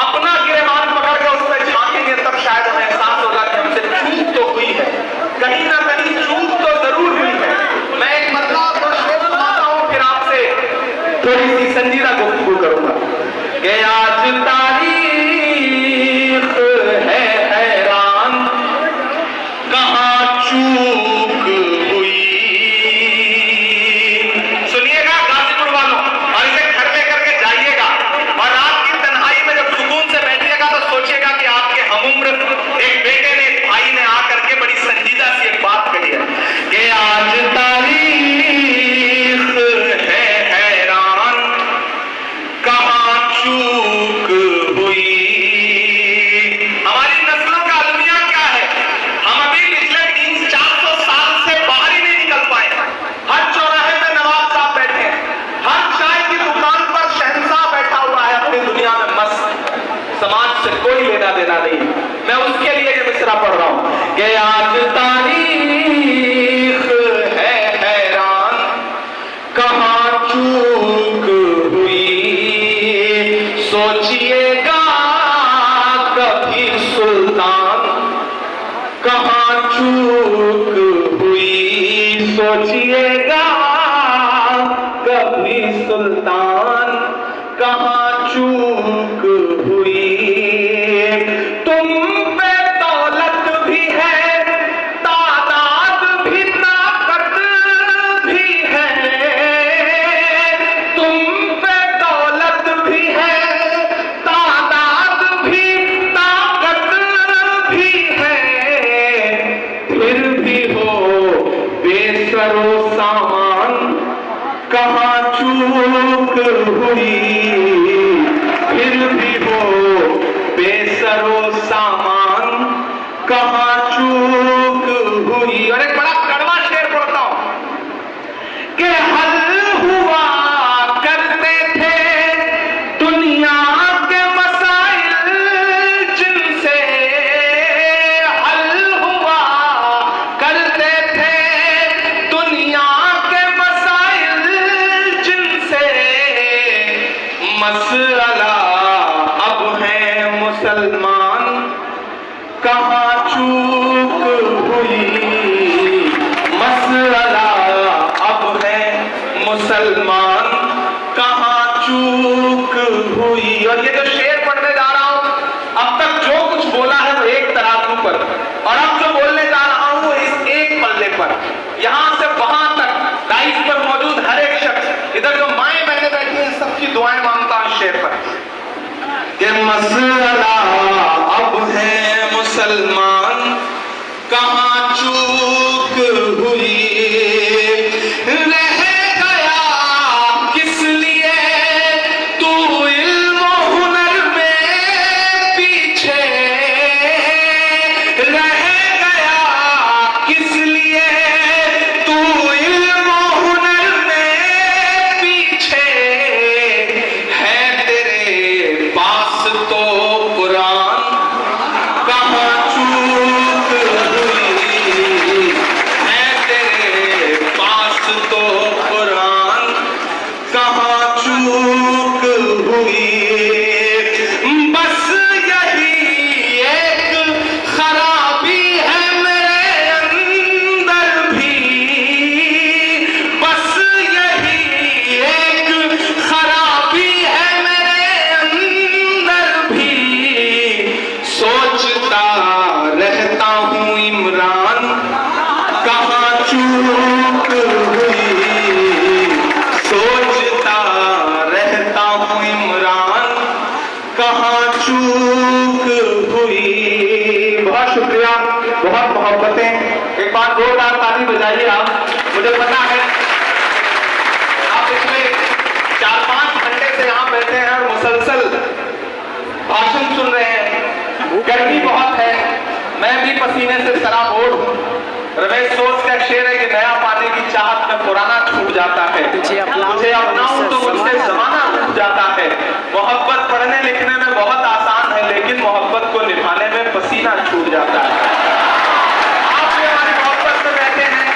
अपना गिरेबान पकड़ के उस पर झांकेंगे तब शायद हमें एहसास होगा कि हमसे चूक तो हुई है, कहीं ना कहीं चूक तो जरूर हुई है। मैं एक मतलब तो शेर सुनाता हूं, फिर आपसे थोड़ी सी संजीदा गुफ्तगू करूंगा कि आज तारीख है हैरान, कहां चूक हुई। सुनिएगा गाजीपुर वालों, और इसे घर में करके जाइएगा और रात की तन्हाई में जब सुकून से बैठिएगा तो सोचिएगा कि आपके हमउम्र एक बेटे ने, एक भाई ने आकर के बड़ी संजीदा सी एक बात कही है कि आज तारीख है हैरान, कहां चूक हुई। हमारी नस्लों का अलमिया क्या है? हम अभी पिछले 300-400 साल से बाहर ही नहीं निकल पाए। हर चौराहे में नवाब साहब बैठे हैं, हर चाय की दुकान पर शहंशाह बैठा हुआ है अपनी दुनिया में मस्त, समाज से कोई लेना देना नहीं। मैं उसके लिए ये मिसरा पढ़ रहा हूं कि आज तारीख है हैरान, कहां चूक हुई। सोचिएगा कभी सुल्तान, कहां चूक हुई। सोचिएगा कभी सुल्तान, कहां चूक हुई। तुम पे दौलत भी है, तादाद भी, ताकत भी है। तुम पे दौलत भी है, कहाँ चूक हुई, फिर भी हो बेसरो सामान, कहाँ चूक हुई। और एक बड़ा कड़वा शेर पढ़ता हूं कि हल हुआ करते थे दुनिया के मसाइल जिनसे, हल हुआ करते थे दुनिया के मसाइल जिनसे, मसला अब है मुसलमान, कहाँ चूक हुई। मसला अब है मुसलमान, कहाँ चूक हुई। और ये जो शेर पढ़ने जा रहा हूं, अब तक जो कुछ बोला है वो एक तराजू पर, और अब जो बोलने जा रहा हूं वो इस एक पल्ले पर। यहां से वहां तक डाइस पर मौजूद हर एक शख्स, इधर जो माएं बहने बैठी हैं, सबकी दुआएं मांगता हूं शेर पर कि मसला अब है मुसलमान, कहाँ चूक हुई। रह गया किस लिए तू इल्म हुनर में पीछे, रह गया किस लिए तू इल्म हुनर में पीछे, है तेरे पास तो कुरान, कहाँ चूक हुई। है तेरे पास तो कुरान, कहाँ चूक हुई। बस यही एक खराबी है मेरे अंदर भी, बस यही एक खराबी है मेरे अंदर भी, सोचता रहता हूँ इमरान, कहाँ चूक हुई। सोचता रहता हूँ इमरान, कहाँ चूक हुई। बहुत शुक्रिया, बहुत मोहब्बतें। एक बार जोरदार ताली बजाइए आप। मुझे पता है आप इसमें 4-5 घंटे से यहाँ बैठे हैं और मुसलसल भाषण सुन रहे हैं। गर्मी बहुत है, मैं भी पसीने से सराबोर हूँ। रमेश सोच का शेर है कि नया पाने की चाहत में पुराना छूट जाता है, तुझे अपनाऊं तो मुझसे जमाना छूट जाता है। मोहब्बत पढ़ने लिखने में बहुत आसान है, लेकिन मोहब्बत को निभाने में पसीना छूट जाता है। आप भी हमारी मोहब्बत में बैठे हैं,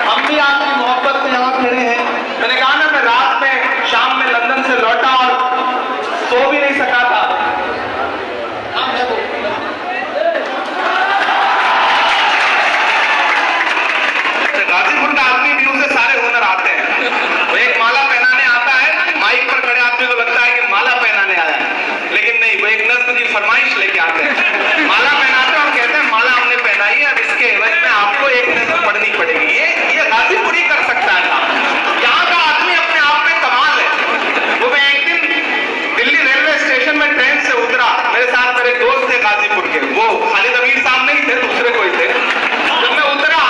हम भी आपकी मोहब्बत में यहाँ खड़े हैं। मैंने कहा ना, मैं रात में शाम में लंदन से लौटा और सो भी नहीं सका था। गाजीपुर का आदमी भी उसे सारे हुनर आते हैं। वो एक माला पहनाने आता है, माइक पर खड़े आदमी को लगता है कि माला पहनाने आया है, लेकिन नहीं, वो एक नस्ल की फरमाइश लेके आते हैं। माला पहनाते हैं और कहते हैं माला हमने पहनाई है, अब इसके एवज में आपको एक नस्ल पढ़नी पड़ेगी। ये गाजीपुर ही कर सकता है। यहाँ का आदमी अपने आप में कमाल है। वो मैं एक दिन दिल्ली रेलवे स्टेशन में ट्रेन से उतरा, मेरे साथ मेरे दोस्त थे गाजीपुर के, वो खालिद अमीर साहब नहीं थे, दूसरे कोई थे। जब मैं उतरा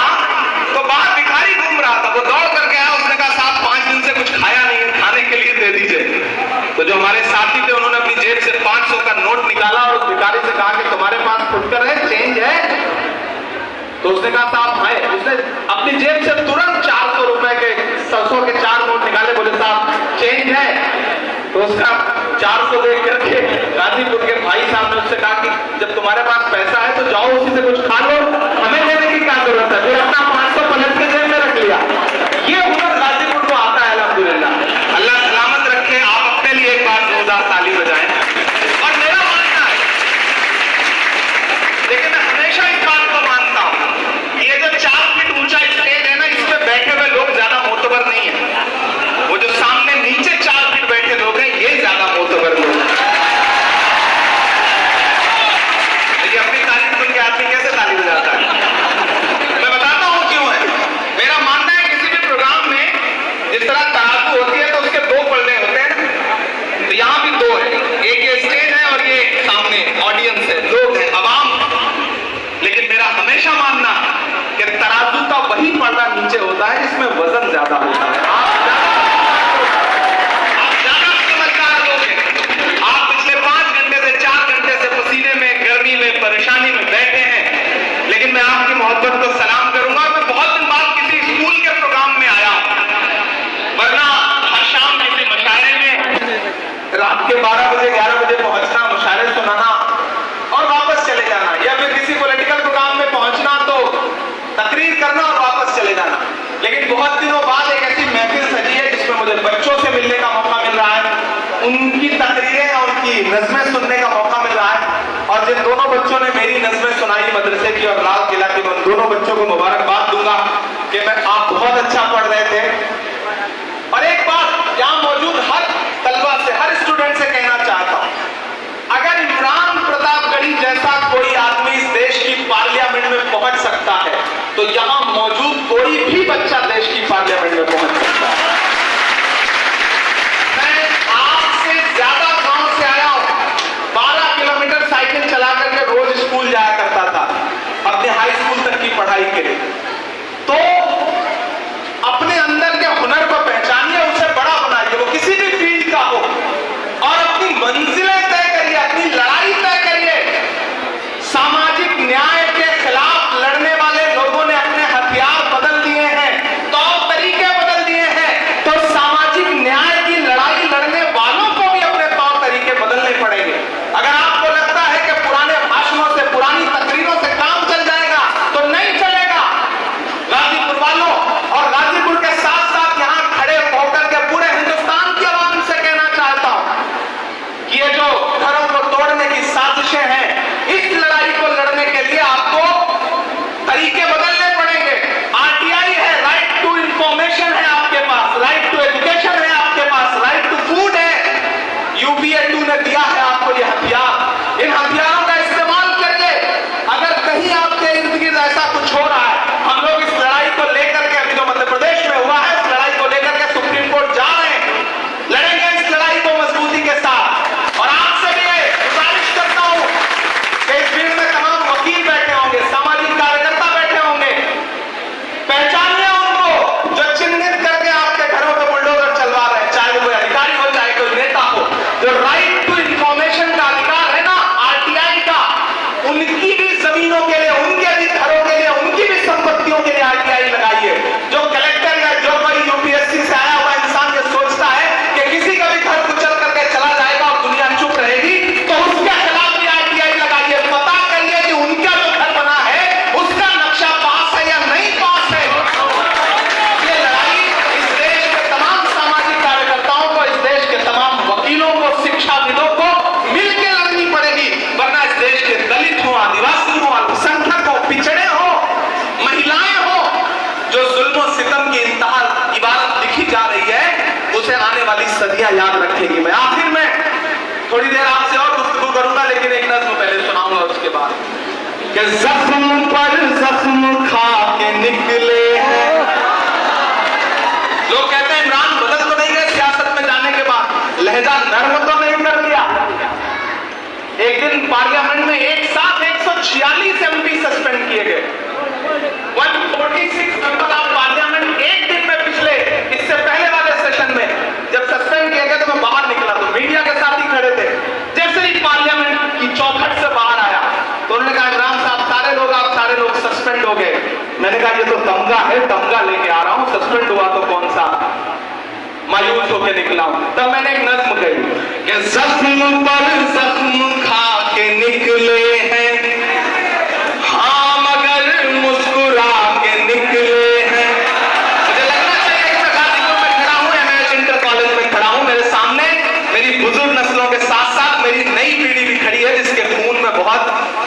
तो बाहर भिखारी घूम रहा था, वो दौड़ करके आया, उसने कहा साहब 5 दिन से कुछ खाया नहीं, खाने के लिए दे दीजिए। तो जो हमारे साथी थे उन्होंने अपनी जेब से 500 का नोट निकाला और उस भिखारी से कहा कि तुम्हारे पास फुटकर है, चेंज है? तो उसने कहा साहब है। उसने अपनी जेब से तुरंत 400 रुपए के 100 के 4 नोट निकाले, बोले साहब चेंज है? तो उसका 400 देख करके गाजीपुर के भाई साहब ने उससे कहा कि जब तुम्हारे पास पैसा है तो जाओ उसी से कुछ खा लो, हमें देने की क्या जरूरत है। फिर अपना 500 पलट के जेब में रख लिया। ये हुनर गाजीपुर को आता है, अल्हम्दुलिल्लाह। अल्लाह सलामत रखे। आप अपने लिए एक बार जोरदार ताली बजाएं। और मेरा मानना है, लेकिन मैं हमेशा इस बात को मानता हूं, ये जो 4 फीट ऊंचा स्टेज है ना, इस पे बैठे हुए लोग ज्यादा मोतबर नहीं है। वो जो सामने नीचे 4 फीट बैठे लोग हैं, ये ज्यादा मोतबर लोग हैं। देखिए अपनी तारीफ सुन के आदमी कैसे ताली बजाता है। मैं बताता हूं क्यों है। मेरा मानना है किसी भी प्रोग्राम में जिस तरह तराजू होती है तो उसके 2 पल्ले होते हैं, तो यहाँ भी 2 है। एक ये स्टेज है और ये सामने ऑडियंस है, लोग हैं, अवाम। लेकिन मेरा हमेशा मानना कि तराजू का वही पल्ला नीचे होता है जिसमें वजन ज्यादा होता है। आप को मुबारकबाद दूंगा कि आप बहुत अच्छा पढ़ रहे थे। और एक बात यहां मौजूद हर तलबा से, हर स्टूडेंट से कहना चाहता हूं, अगर इमरान प्रतापगढ़ी जैसा कोई आदमी इस देश की पार्लियामेंट में पहुंच सकता है तो यहां मौजूद कोई भी बच्चा देश की पार्लियामेंट में पहुंच सकता है। मैं आपसे ज्यादा गांव से आया हूं, 12 किलोमीटर साइकिल चला करके रोज स्कूल जाया करता था अपने हाई स्कूल तक की पढ़ाई के लिए। तो अपने अंदर के हुनर को पहचानिए, उसे बड़ा बनाइए, वो किसी भी फील्ड का हो, और अपनी मंजिलें तय करिए, अपनी लड़ाई तय करिए। सामाजिक न्याय के खिलाफ लड़ने वाले लोगों ने अपने हथियार बदल दिए हैं, तौर तरीके बदल दिए हैं, तो सामाजिक न्याय की लड़ाई लड़ने वालों को भी अपने तौर तरीके बदलने पड़ेंगे। अगर आपको लगता है कि पुराने भाषणों से, पुरानी तकरीरों से काम चल जाएगा तो नहीं चलेगा। गाजीपुर वालों और गाजीपुर के साथ साथ यहां खड़े होकर के पूरे हिंदुस्तान की आवाम से कहना चाहता हूं कि ये जो घरों को तोड़ने की साजिशें हैं, इस लड़ाई को लड़ने के लिए आपको तरीके बदलने पड़ेंगे। आरटीआई है, राइट टू इंफॉर्मेशन है आपके पास, राइट टू एजुकेशन है आपके पास, राइट टू फूड है। यूपीए 2 ने दिया है आपको ये हथियार, इन हथियारों का इस्तेमाल करिए। अगर कहीं आपके इर्द गिर्द ऐसा कुछ हो रहा है, हम लोग इस लड़ाई को लेकर के, अभी जो मध्य प्रदेश में हुआ है, इस लड़ाई को लेकर के सुप्रीम कोर्ट जा रहे हैं, लड़ेंगे इस लड़ाई को मजबूती के साथ। और आपसे भी गुजारिश करता हूं कि इस फील्ड में तमाम वकील बैठे होंगे, सामाजिक कार्यकर्ता बैठे होंगे, पहचानिए उनको जो चिन्हित करके आपके घरों पर बुलडोजर चलवा रहे हैं, चाहे वो कोई अधिकारी हो, चाहे कोई नेता हो। जो राइट टू इंफॉर्मेशन का अधिकार है ना आरटीआई का, उनकी भी जमीनों के लिए, उनके भी घरों के लिए, उनकी भी संपत्तियों के लिए आरटीआई लगाइए। जो कलेक्टर या जो कोई यूपीएससी से आया हुआ इंसान ये सोचता है कि किसी का भी घर कुचल करके चला जाएगा और दुनिया चुप रहेगी, तो उसके खिलाफ भी आरटीआई लगाइए। पता करिए कि उनका जो घर बना है उसका नक्शा पास है या नहीं पास है। ये लड़ाई इस देश के तमाम सामाजिक कार्यकर्ताओं को, इस देश के तमाम वकीलों को, शिक्षाविदों को मिलकर लड़नी पड़ेगी, वरना इस देश के दलित हो, आदिवासी हो, अल्पसंख्यक हो, पिछड़े हो, महिलाएं हो, जो जुल्म सितम की इंतहा इबारत लिखी जा रही है, उसे आने वाली सदियां याद रखेगी। मैं आखिर में थोड़ी देर आपसे और गुफ्तगू करूंगा, लेकिन एक नज़्म पहले सुनाऊंगा उसके बाद। कि जख्म पर जख्म खा के निकले हैं। लोग कहते हैं इमरान बदल तो नहीं गए सियासत में जाने के बाद, लहजा नर्म तो नहीं कर दिया। एक दिन पार्लियामेंट में एक साथ 146 एमपी सस्पेंड किए गए, 146 मेंबर ऑफ पार्लियामेंट एक दिन में। पिछले इससे पहले वाले सेशन में जब सस्पेंड किए गए तो मैं बाहर निकला तो मीडिया के साथ ही खड़े थे। जैसे ही पार्लियामेंट की चौखट से बाहर आया तो उन्होंने कहा इमरान साहब आप सारे लोग सस्पेंड हो गए। मैंने कहा ये तो तमगा है, तमगा लेके आ रहा हूं, सस्पेंड हुआ तो कौन सा, मायूस होकर निकला हूं। तब मैंने एक नज्म कही कि जख्म पर जख्म खा के निकले हैं, हाँ मगर मुस्कुरा के निकले हैं। मुझे लगना चाहिए कि मैं गाजीपुर में खड़ा हूं, एमएच इंटर कॉलेज में खड़ा हूं, मेरे सामने मेरी बुजुर्ग नस्लों के साथ साथ मेरी नई पीढ़ी भी खड़ी है, जिसके खून में बहुत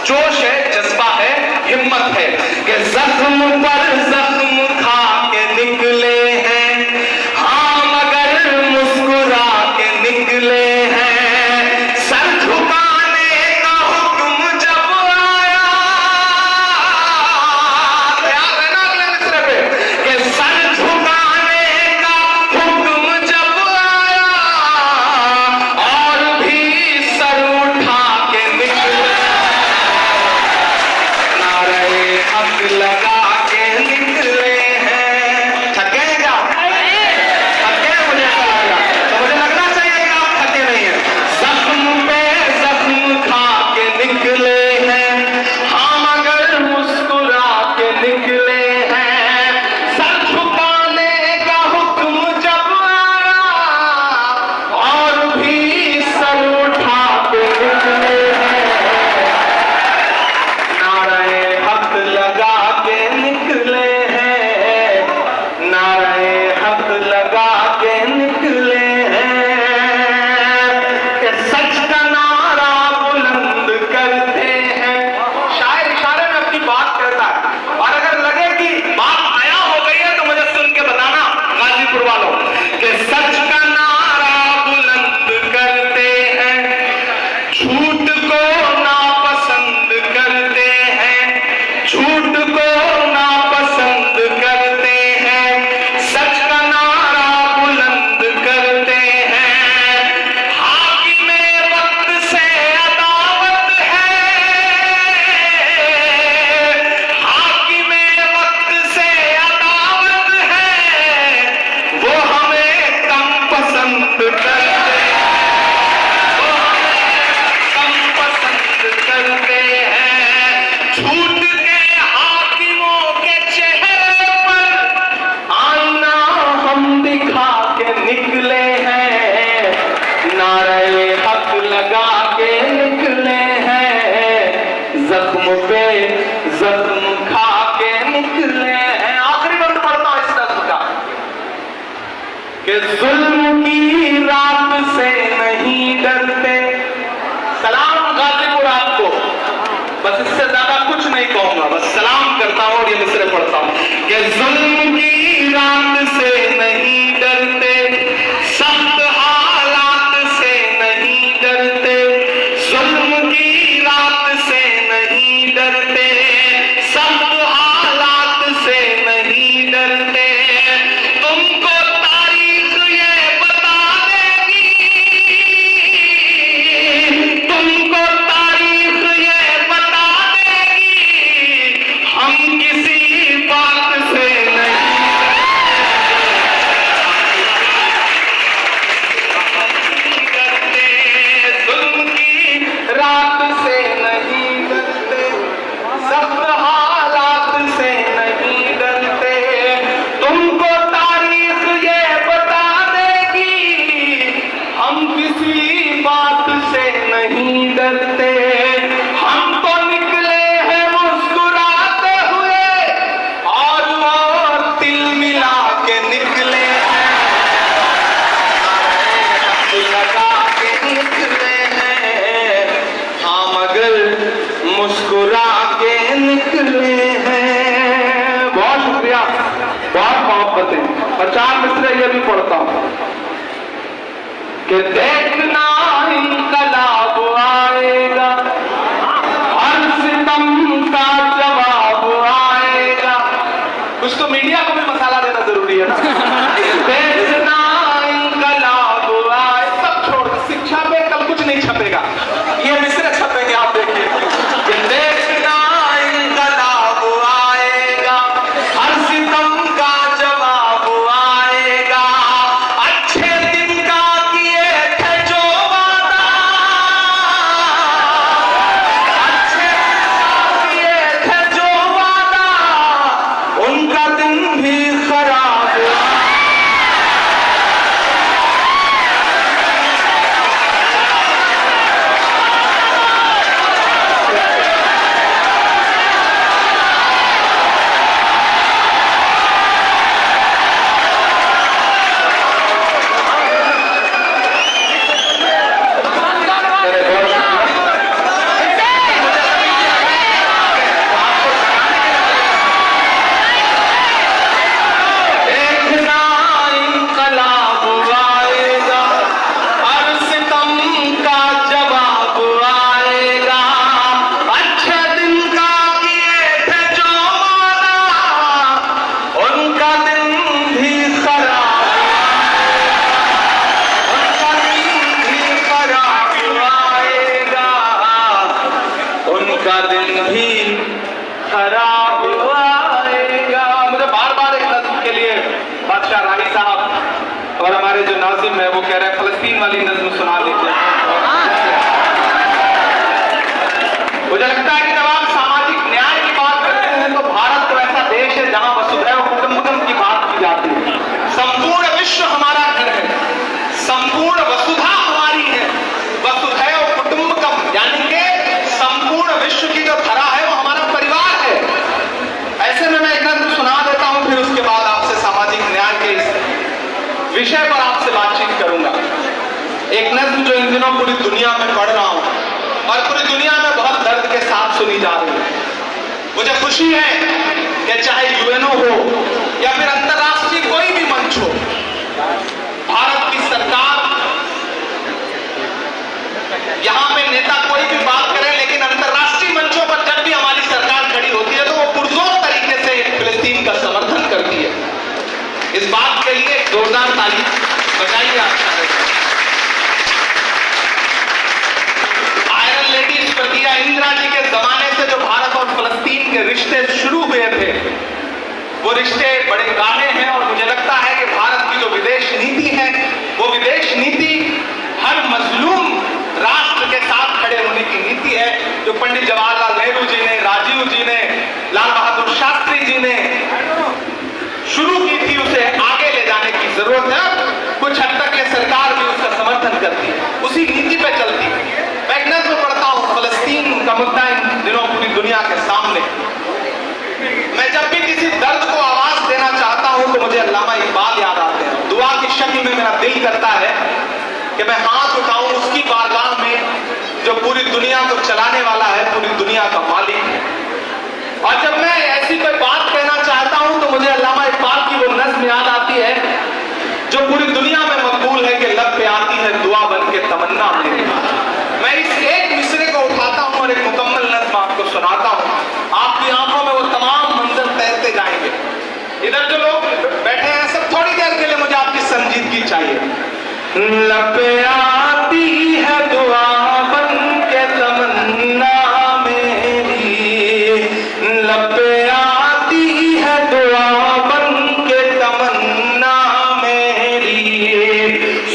जोश है, जज्बा है, हिम्मत है। कि जख्म पर जख्म खा के निकले हैं, हाँ मगर मुस्कुरा के निकले हैं, सर झुका पसंद करते, वो हमें कम पसंद करते हैं। झूठ के हाकिमों के चेहरे पर आईना हम दिखा के निकले हैं, नारे हक लगा के निकले हैं, जख्म पे जख्म खा के निकले हैं। आखिरी बंद पढ़ता हूं इस नज़्म का कि जुल्म की रात से नहीं डरते। सलाम गाजीपुर आपको, बस इससे ज्यादा कुछ नहीं कहूंगा, बस सलाम करता हूं और ये मिसरे पढ़ता हूं कि जुल्म की रात से नहीं डरते, सख्त हालात से नहीं डरते, जुल्म की रात से नहीं डरते, सख्त हालात से नहीं डरते। तुमको तारीख ये बता देगी, तुमको तारीख ये बता देगी, हम किसी बात से नहीं डरते, जुल्म की रात से नहीं डरते, सख्त हालात से नहीं डरते। तुमको तारीख ये बता देगी, हम किसी बात से नहीं डरते। हम तो निकले हैं मुस्कुराते हुए और तिल मिला के निकले हैं, लगा के निकले हैं, हाँ मगर मुस्कुरा के निकले हैं। बहुत शुक्रिया, बहुत मोहब्बतें। और 4 मिसरे ये भी पढ़ता हूं कि देखना इनकलाब आएगा, हर सितम का जवाब आएगा। कुछ तो मीडिया को भी मसाला देना जरूरी है ना। देखना इनकलाब आए, सब छोड़, शिक्षा पे कल कुछ नहीं छपेगा, ये मिसरे छपेंगे, आप देखिए कि देखना इनकलाब आएगा, हर सितम का जवाब आएगा। अच्छे दिन का किए थे जो वादा, अच्छे दिन का किए थे जो वादा, उनका दिन भी खराब आएगा। देखना इनकलाब आएगा, हर सितम का जवाब आएगा। अच्छे दिन का किए थे जो वादा, उनका दिन भी खराब, उनका दिन भी खराब आएगा, उनका दिन भी खराब आएगा। मुझे बार बार एक नज़्म के लिए बादशाह रानी साहब और हमारे जो नाज़िम है वो कह रहे हैं फलस्तीन वाली नज़्म सुना दीजिए। मुझे लगता है कि जब आप सामाजिक न्याय की बात करते हैं तो भारत तो ऐसा देश है जहां वसुधैव कुटुंबकम की बात की जाती है। संपूर्ण विश्व हमारा घर है, संपूर्ण वसुधा हमारी है, वसुधैव कुटुंबकम यानी कि संपूर्ण विश्व की जो धरा है वो हमारा परिवार है। ऐसे में मैं एक नज़्म सुना देता हूं, फिर उसके बाद आपसे सामाजिक न्याय के इस विषय पर आपसे बातचीत करूंगा। एक नज़्म जो इन दिनों पूरी दुनिया में पढ़ रहा हूं और पूरी दुनिया में बहुत दर्द के साथ सुनी जा रही है। मुझे खुशी है कि चाहे यूएनओ हो या फिर अंतर्राष्ट्रीय कोई भी मंच हो, भारत की सरकार, यहां पे नेता कोई भी बात करे, लेकिन अंतर्राष्ट्रीय मंचों पर जब भी हमारी सरकार खड़ी होती है तो वो पुरजोर तरीके से फिलिस्तीन का समर्थन करती है। इस बात के लिए जोरदार ताली बजाइए आप सारे। आयरन लेडी प्रतिया इंदिरा जी के जमाने से जो भारत और फिलिस्तीन के रिश्ते शुरू हुए थे, वो रिश्ते बड़े गाढ़े हैं और मुझे लगता है कि भारत की जो विदेश नीति है वो विदेश नीति में मेरा दिल करता है कि मैं हाथ उठाऊं उसकी बारगाह में जो पूरी दुनिया को चलाने वाला है, पूरी दुनिया का मालिक है। और जब मैं ऐसी कोई बात कहना चाहता हूं तो मुझे अल्लामा इकबाल की वो नज़्म याद आती है जो पूरी दुनिया में मकबूल है कि लब पे आती है दुआ बन के तमन्ना मेरी। मैं इस एक मिसरे को उठाता हूं और एक मुकम्मल नज़्म आपको सुनाता हूं। आपकी आंखों में वो तमाम मंजर तैरते जाएंगे। इधर जो लोग बैठे हैं सब थोड़ी देर के लिए मुझे आपकी संजीदगी चाहिए। लब पे आती है दुआ बन के तमन्ना मेरी, लब पे आती है दुआ बन के तमन्ना मेरी,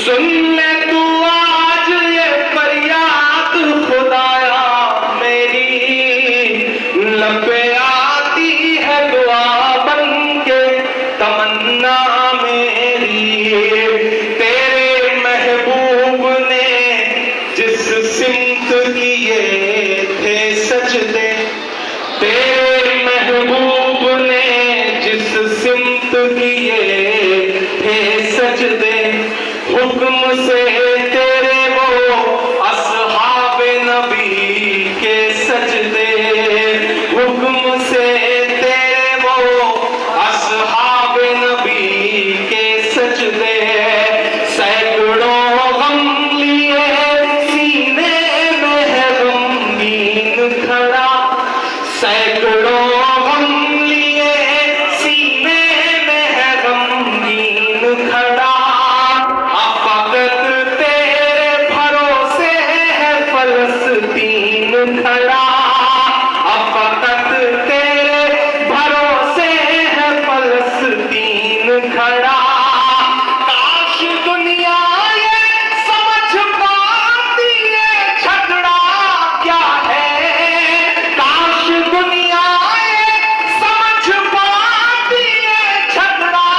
सुन ले तू आज ये फरियाद खुदाया मेरी, लब पे आती है दुआ बन के तमन्ना मेरी। तेरे महबूब ने जिस सिमत किए थे सजदे, तेरे महबूब ने जिस सिमत किए थे सजदे, हुक्म से तेरे वो असहाबे नबी के सजदे, हुक्म से तेरे वो असहाबे नबी के सजदे, सैकड़ों गम लिए सीने में है गमगीन खड़ा, सैकड़ों गम लिए सीने में है गमगीन खड़ा, अब फकत तेरे भरोसे है फलस्तीन खड़ा, अब फकत तेरे भरोसे है फलस्तीन खड़ा। काश दुनिया ये समझ पाती है झगड़ा क्या है, काश दुनिया ये समझ पाती है झगड़ा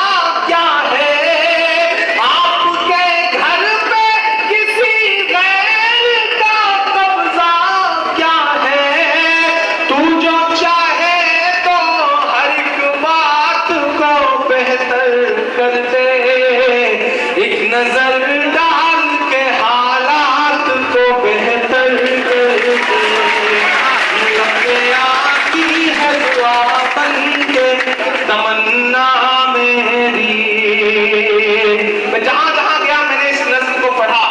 क्या है, आपके घर पे किसी गैर का कब्जा क्या है, तू जो चाहे तो हर एक बात को बेहतर कर दे, एक नजर डाल के हालात को बेहतर कर दे, लब पे आती है दुआ बन के तमन्ना मेरी। मैं जहां जहां गया मैंने इस नज़्म को पढ़ा,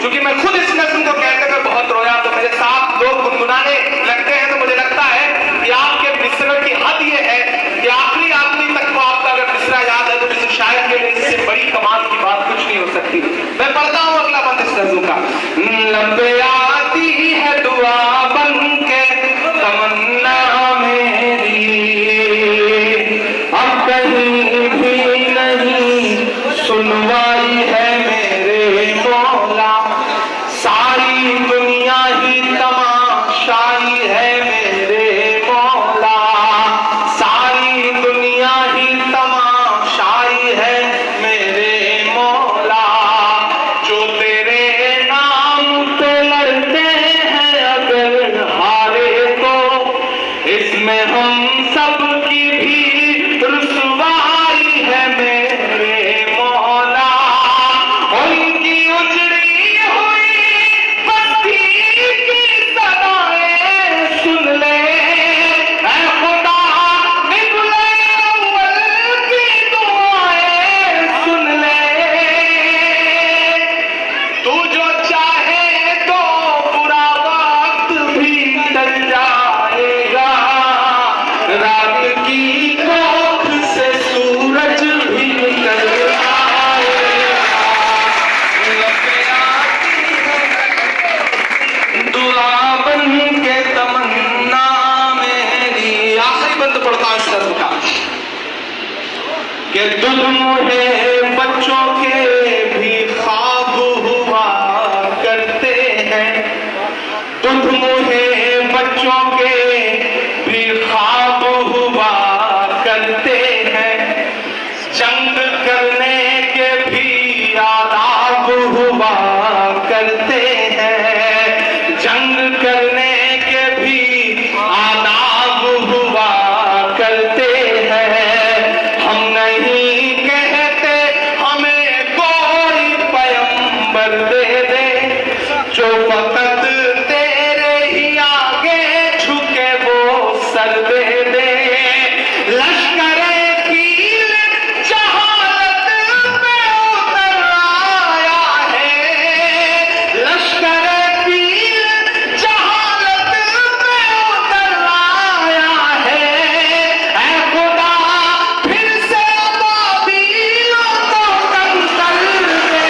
क्योंकि मैं खुद इस नज़्म को कहते हुए बहुत रोया, तो मेरे साथ लोग गुनगुनाने लगते हैं तो मुझे लगता है कि आपके मिसरों की हद ये है कि आखिरी आदमी तक को आपका अगर मिसरा याद है तो किसी शायर के लिए इससे बड़ी कमाल की बात कुछ नहीं हो सकती। मैं पढ़ता हूँ अगला बंद इस नज़्म का। लब पे आती है दुआ बन के तमन्ना मेरी, अब कहीं भी नहीं सुनवाई है मेरे मौला, सारी दुनिया ही तमाशाई है मेरे मौला, सारी दुनिया ही तमाशाई है मेरे मौला, जो तेरे नाम पे लड़ते हैं अगर हारे तो इसमें हम सब की भी रुसवाई है मेरे मौला, उनकी उजड़ी हुई बस्ती की सदाएं सुन ले, ऐ खुदा निकले अव्वल की दुआएं सुन ले, तू जो चाहे तो बुरा वक्त भी टल जाएगा, रात की कोख से सूरज भी निकल आएगा, लब पे आती है दुआ बन के तमन्ना मेरी। आखिरी बंद पढ़ता हूं इस नज़्म का कि दुध मुहे बच्चों के भी ख्वाब हुआ करते हैं, दुध मुहे बच्चों के भी ख्वाब हुआ करते हैं, जंग करने के भी आदाब हुआ करते हैं, जंग करने के भी आदाब हुआ करते हैं, हम नहीं कहते हमें को लश्कर दे दे जो फकत तेरे ही आगे झुके वो सर दे दे। लश्कर कील जहालत पे उतर आया है, लश्कर कील जहालत पे उतर आया है। ऐ खुदा फिर से बाबीलों को कंकर दे।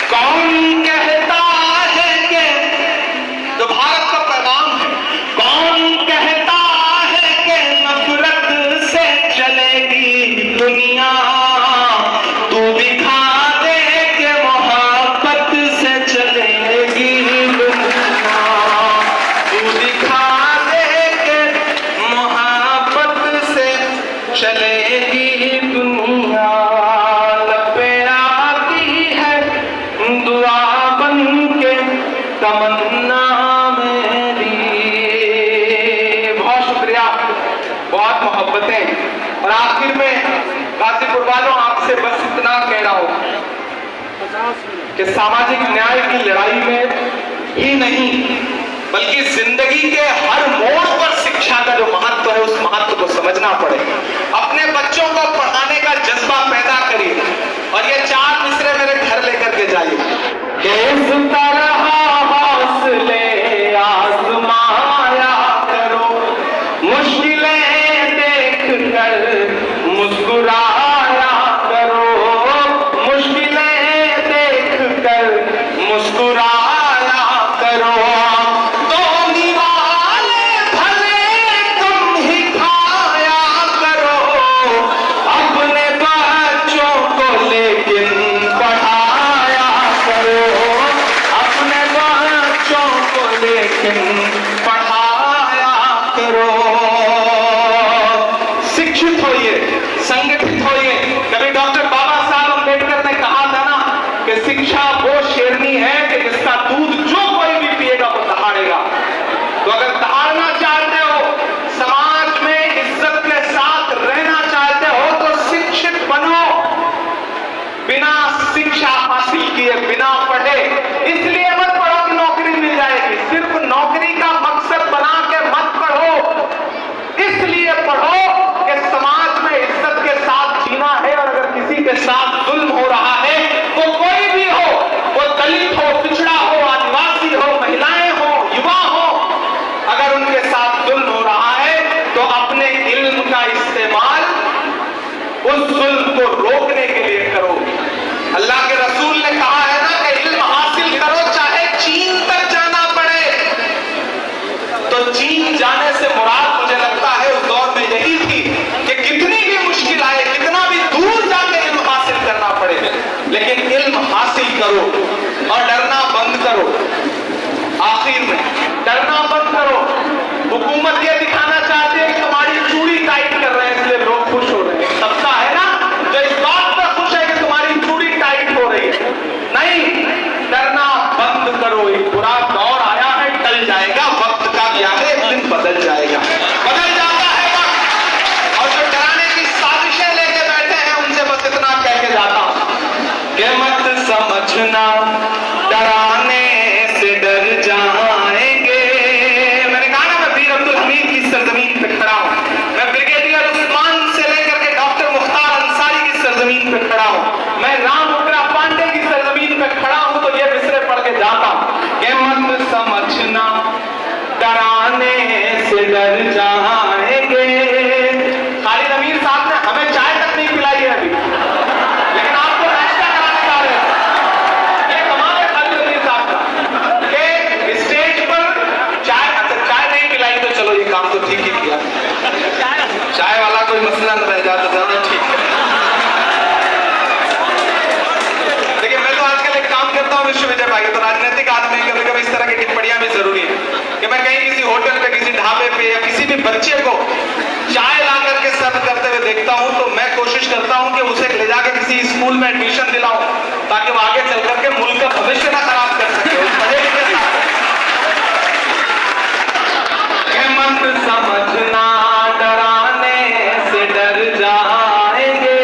कौन कहता है कि जो भारत का पैगाम है, कौन कहता है कि नफरत से चलेगी दुनिया, तू दिखा दे कि मोहब्बत से चलेगी दुनिया, तू दिखा दे कि मोहब्बत से चलेगी दुनिया। लबे आती है दुआ बन के तमन्ना मेरी। बहुत शुक्रिया, बहुत मोहब्बतें। और आखिर में गाजीपुर वालों, आपसे बस इतना कह रहा हूं कि सामाजिक न्याय की लड़ाई में ही नहीं बल्कि जिंदगी के हर मोड़ पर शिक्षा का जो महत्व है उस महत्व को समझना पड़े। अपने बच्चों को पढ़ाने का जज्बा पैदा करिए और ये 4 मिसरे मेरे घर लेकर के जाइए। इस तरह हौसले आजमाया करो, मुश्किलें देख कर मुस्कुराया करो, मुश्किलें देख कर मुस्कुराया करो। दोनी वाले भले तुम ही खाया करो, अपने बच्चों को लेकिन पढ़ाया करो, अपने बच्चों को लेकिन पढ़ाया करो। शिक्षित होइए, संगठित होइए। कभी डॉक्टर बाबा साहब अम्बेडकर ने कहा था ना कि शिक्षा वो शेरनी है कि जिसका दूध जो कोई भी पिएगा वो दहाड़ेगा। तो अगर दहाड़ना चाहते हो, समाज में इज्जत के साथ रहना चाहते हो तो शिक्षित बनो। बिना शिक्षा हासिल किए, बिना पढ़े इसलिए मत पढ़ो कि नौकरी मिल जाएगी। सिर्फ नौकरी का मकसद बना के मत पढ़ो, इसलिए पढ़ो कि समाज में इज्जत के साथ जीना है। और अगर किसी के साथ जुल्म हो रहा है, वो कोई भी हो, वो दलित हो, पिछड़ा हो, आदिवासी हो, महिलाएं हो, युवा हो, अगर उनके साथ जुल्म हो रहा है तो अपने इल्म का इस्तेमाल उस जुल्म को रोकने के लिए करो। अल्लाह के रसूल ने कहा है ना कि इल्म हासिल करो चाहे चीन तक जाना पड़े। तो चीन जाने से मुराद मुझे लगता है उस दौर में यही थी कि कितनी भी मुश्किल आए, कितना भी दूर जाके इल्म हासिल करना पड़े, लेकिन इल्म हासिल करो और डरना बंद करो। आखिर में डरना बंद करो। हुकूमत ये दिखाना चाहती है कि तुम्हारी चूड़ी टाइट कर रहे हैं इसलिए लोग खुश हो रहे हैं। सबका है ना जो इस बात पर खुश है कि तुम्हारी चूड़ी टाइट हो रही है। नहीं, डरना बंद करो। एक बुरा दौर आया है, टल जाएगा, वक्त का भी आगे एक दिन बदल जाएगा, बदल जाता है वक्त। और जो डराने की साजिशें लेके बैठे हैं उनसे बस इतना कह के जाता हूं कि मत समझना डराने से डर जाएंगे। मैंने कहा ना मैं वीर अब्दुल हमीद की सरजमीन पे खड़ा हूं, मैं ब्रिगेडियर उस्मान से लेकर के डॉक्टर मुख्तार अंसारी की सरजमीन पे खड़ा हूं, मैं राम उग्रा पांडे की सरजमीन पे खड़ा हूं। तो ये मिसरे पढ़ के जाता हूं कि मत समझना डराने से डर जाएंगे। खालिद अमीर साहब ने हमें चाय तक नहीं पिलाई है अभी, लेकिन आपको नाश्ता कराने जा रहे हैं। ये कमाल है खालिद अमीर साहब का कि स्टेज पर चाय नहीं पिलाई तो चलो ये काम तो ठीक ही किया। चाय वाला कोई मसला न रह जाता, ज्यादा ठीक है। देखिए मैं तो आजकल एक काम करता हूँ विश्वविद्यालय भाई, तो राजनीतिक आदमी कभी कभी इस तरह की टिप्पणियां भी जरूरी है कि मैं कहीं किसी होटल पे, किसी ढाबे पे या किसी भी बच्चे को चाय ला करके सर्व करते हुए देखता हूं तो मैं कोशिश करता हूं कि उसे ले जाकर किसी स्कूल में एडमिशन दिलाऊं ताकि वो आगे चल करके मुल्क का भविष्य ना खराब कर सके। पढ़े लिखे मत समझना डराने से डर जाएंगे,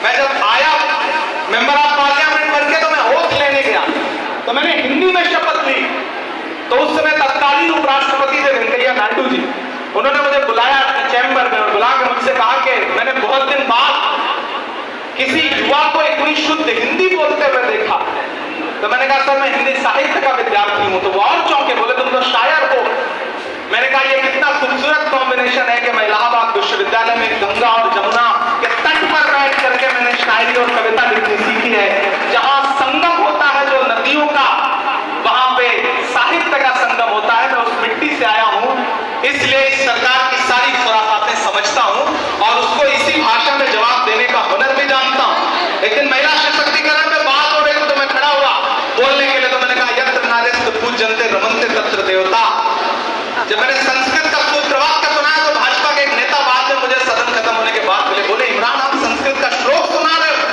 मैं जब आया मेंबर ऑफ पार्लियामेंट बनके तो मैं ओथ लेने गया, तो मैंने हिंदी में शपथ ली। तो उस समय तत्कालीन उपराष्ट्रपति थे वेंकैया नायडू जी, उन्होंने मुझे बुलाया अपने चैम्बर में और बुला के मुझसे कहा कि मैंने बहुत दिन बाद किसी युवा को इतनी शुद्ध हिंदी बोलते हुए देखा। तो मैंने कहा सर मैं हिंदी साहित्य का विद्यार्थी हूं। तो वो और चौंके, बोले तुम तो शायर हो। मैंने कहा ये कितना खूबसूरत कॉम्बिनेशन है कि मैं इलाहाबाद विश्वविद्यालय में गंगा और जमुना के तट पर बैठ करके मैंने शायरी और कविता लिखनी सीखी है। जहां संगम होता है जो नदियों का, वहां पे साहित्य का संगम होता है। मैं उस मिट्टी से आया हूं, इसलिए इस सरकार की सारी खुराफातें समझता हूं और उसको इसी भाषा में जवाब देने का हुनर भी जानता हूं। लेकिन महिला सशक्तिकरण में बात हो रही तो मैं खड़ा हुआ बोलने के लिए, तो मैंने कहा यत्र नार्यस्तु पूज्यन्ते रमन्ते तत्र देवता। जब मैंने संस्कृत का सूत्र वाक्य सुनाया तो भाजपा के एक नेता बाद में मुझे सदन खत्म होने के बाद बोले इमरान आप संस्कृत का श्लोक सुना रहे हो।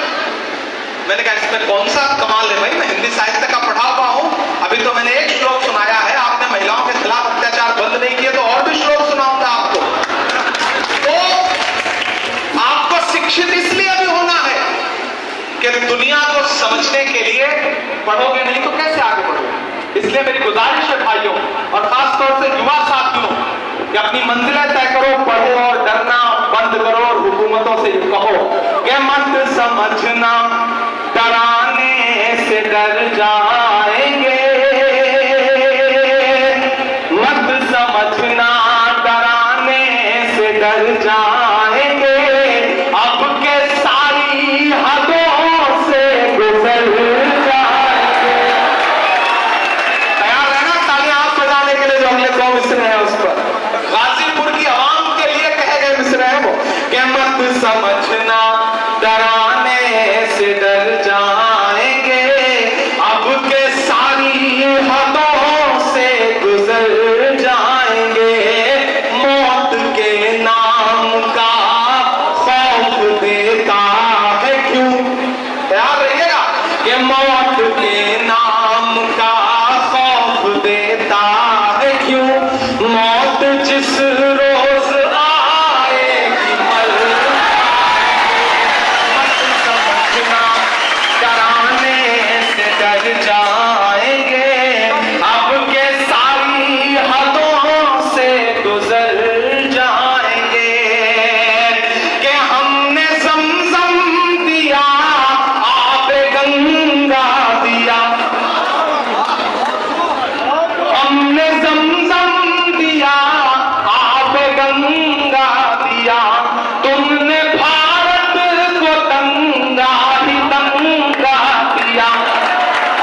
मैंने कहा इसमें कौन सा कमाल है भाई, मैं हिंदी साहित्य का पढ़ा हुआ हूं। अभी तो मैंने एक श्लोक सुनाया है, आपने महिलाओं के खिलाफ अत्याचार बंद नहीं किए तो और भी श्लोक सुनाऊंगा आपको। तो आपको शिक्षित इसलिए भी होना है कि दुनिया को समझने के लिए पढ़ोगे नहीं तो कैसे आगे बढ़ोगे। इसलिए मेरी गुजारिश है भाइयों और खासतौर से युवा साथियों कि अपनी मंजिलें तय करो, पढ़ो और डरना बंद करो और हुकूमतों से कहो कि मत समझना डराने से डर जाएंगे, मत समझना डराने से डर जाएंगे, अब के सारी हदों से गुजर जाएंगे। तैयार रहना तालियां आप बजाने के लिए जो अगले 2 मिसरे हैं उस पर। गाजीपुर की आवाम के लिए कहे गए मिसरे हैं वो कि मत समझना डराने से डर जाएंगे, अब के सारी हदों से गुजर जाएंगे, मौत के नाम का खौफ देता है क्यों। याद रहिएगा कि मौत के नाम का खौफ देता है क्यों, मौत जिस रोज आएगी मर डराने से डर जाएंगे, अब के सारी हदों से गुजर जाएंगे, कि हमने ज़मज़म दिया आबे गंगा दिया, हमने ज़मज़म दिया आबे गंगा दिया, तुमने भारत को दंगा ही दंगा दिया।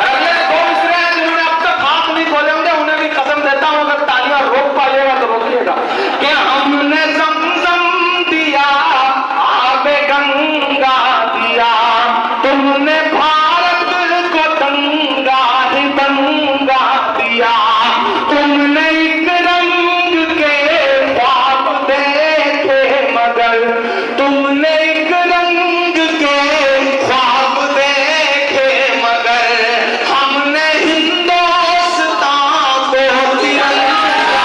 अगले 2 मिसरे हैं जिन्होंने अब तक हाथ नहीं खोले होंगे, उन्हें भी कसम देता हूं अगर तालियां रोक पाइएगा तो रोकिएगा कि हमने ज़मज़म दिया आबे गंगा दिया, तुमने भारत को दंगा ही दंगा दिया, तुमने एक रंग के ख्वाब देखे मगर, तुमने एक रंग के ख्वाब देखे मगर, हमने हिंदुस्तान को तिरंगा।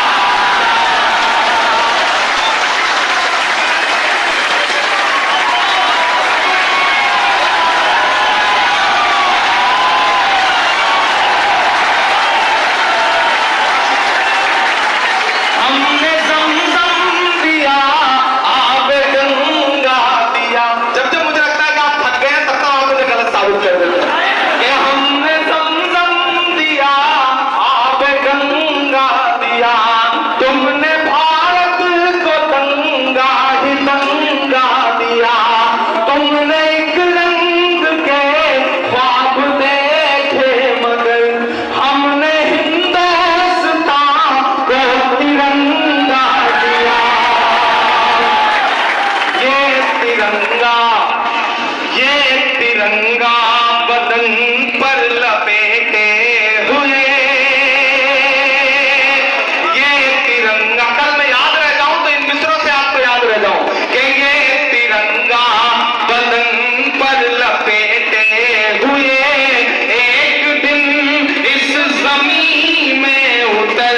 हमने ज़मज़म दिया आबे गंगा दिया। जब जब मुझे लगता है कि आप थक गए हैं तब तक आप मुझे गलत साबित कर देते हैं कि हमने ज़मज़म दिया आबे गंगा दिया, तुमने भारत को दंगा ही दंगा दिया, तुमने एक रंग के ख्वाब देखे मगर, हमने हिंदुस्तान को तिरंगा दिया। ये तिरंगा बदन पर लपेटे हुए, ये तिरंगा कल मैं याद रह जाऊं तो इन मिसरों से आपको याद रह जाऊं कि ये तिरंगा बदन पर लपेटे हुए, एक दिन इस जमीन में उतर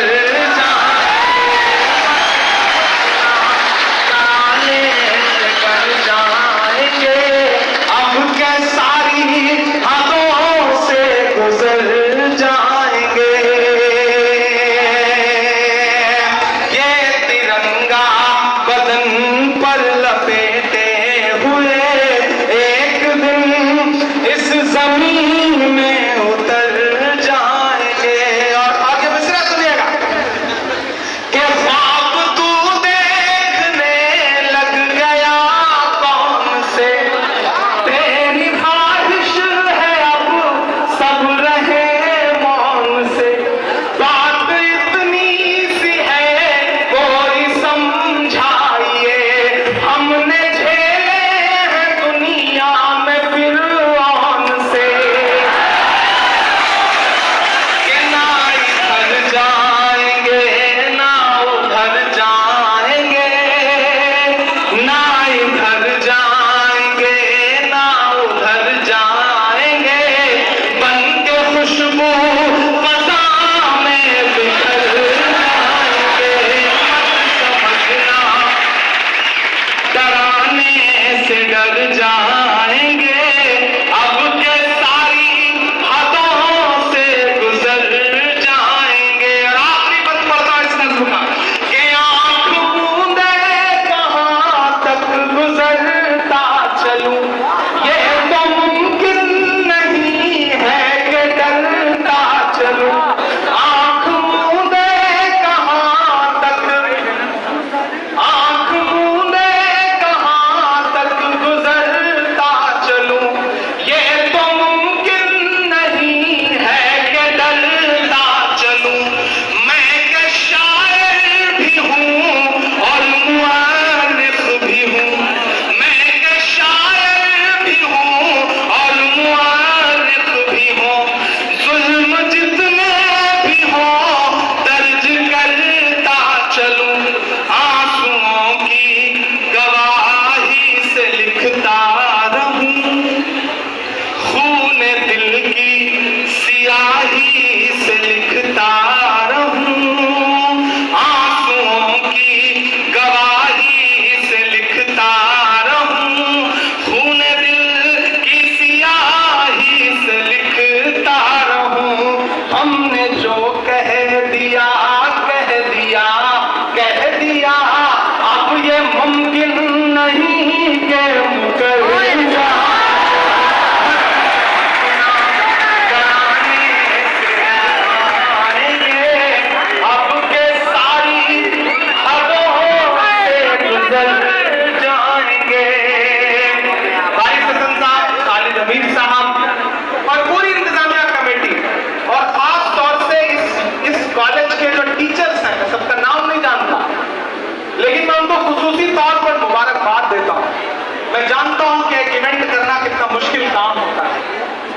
जाएंगे,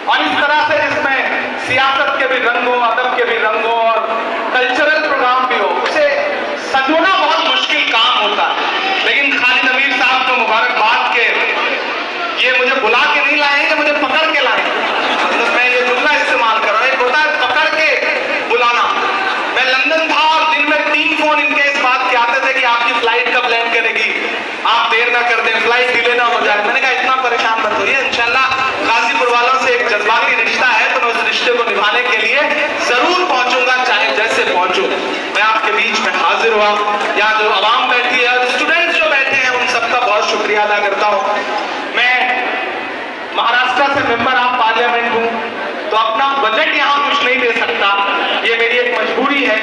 और इस तरह से जिसमें सियासत के भी रंग हो, अदब के भी रंग हो और कल्चरल प्रोग्राम भी हो, उसे सजोना बहुत मुश्किल काम होता है। लेकिन खालिद अमीर साहब को मुबारकबाद के ये मुझे बुला के नहीं लाएंगे, मुझे पकड़ के लाएंगे। मतलब मैं ये जुमला इस्तेमाल कर रहा हूं, एक होता है पकड़ के बुलाना। मैं लंदन था और दिन में 3 फोन इनके इस बात के आते थे कि आपकी फ्लाइट कब लैंड करेगी, आप देर ना कर दें, फ्लाइट डिले ना हो जाए। मैंने कहा इतना परेशान मत होइए, इंशाल्लाह गाजीपुर वालों से एक जज्बाती रिश्ता है तो मैं उस रिश्ते को निभाने के लिए जरूर पहुंचूंगा, चाहे जैसे पहुंचूं। मैं आपके बीच में हाजिर हुआ, यहाँ जो आवाम बैठी है और स्टूडेंट्स जो बैठे हैं उन सबका बहुत शुक्रिया अदा करता हूँ। मैं महाराष्ट्र से मेंबर ऑफ पार्लियामेंट हूँ तो अपना बजट यहाँ कुछ नहीं दे सकता, ये मेरी एक मजबूरी है।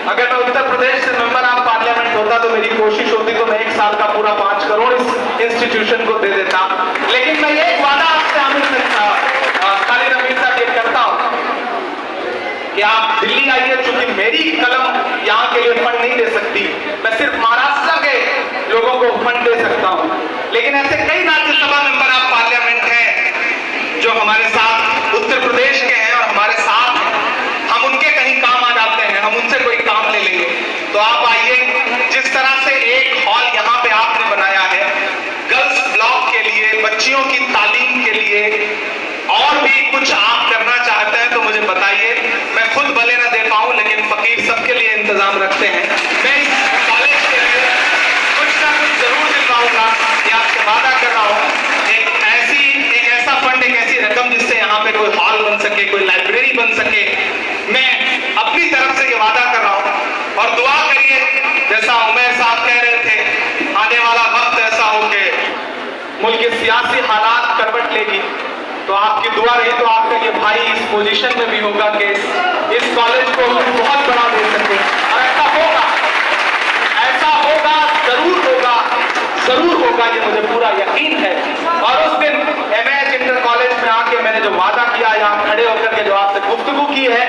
अगर मैं उत्तर प्रदेश से मेंबर ऑफ पार्लियामेंट होता तो मेरी कोशिश होती तो मैं 1 साल का पूरा 5 करोड़ इस इंस्टीट्यूशन को दे देता। लेकिन मैं ये वादा आपसे आमिर खालिद अमीर साहब ये करता हूँ कि आप दिल्ली आइए, चूंकि मेरी कलम यहाँ के लिए फंड नहीं दे सकती, मैं सिर्फ महाराष्ट्र के लोगों को फंड दे सकता हूँ। लेकिन ऐसे कई राज्यसभा मेंबर ऑफ पार्लियामेंट हैं जो हमारे साथ उत्तर प्रदेश के हैं और हमारे साथ हम उनके कहीं काम आ जाते हैं, हम उनसे कोई काम ले लेंगे। तो आप आइए, जिस तरह से एक हॉल यहाँ पे आपने बनाया है गर्ल्स ब्लॉक के लिए, बच्चियों की तालीम के लिए, और भी कुछ आप करना चाहते हैं तो मुझे बताइए। मैं खुद भले ना दे पाऊं लेकिन फकीर सबके लिए इंतजाम रखते हैं। मैं इस कॉलेज के लिए कुछ ना कुछ जरूर दिलवाऊंगा, ये आपसे वादा कर रहा हूं। एक ऐसा फंड, एक ऐसी रकम जिससे यहाँ पे कोई हॉल बन सके, कोई लाइब्रेरी बन सके, मैं अपनी तरफ से ये वादा कर रहा हूं। और दुआ करिए, जैसा उमर साहब कह रहे थे, आने वाला वक्त ऐसा हो कि मुल्क के सियासी हालात करवट लेगी, तो आपकी दुआ रही तो आपका ये भाई इस पोजीशन में भी होगा कि इस कॉलेज को बहुत बड़ा दे सके। और ऐसा होगा, जरूर होगा, ये मुझे पूरा यकीन है। और उस दिन एमएच इंटर कॉलेज में आके मैंने जो वादा किया, यहाँ खड़े होकर के जो आपसे गुफ्तगू की है,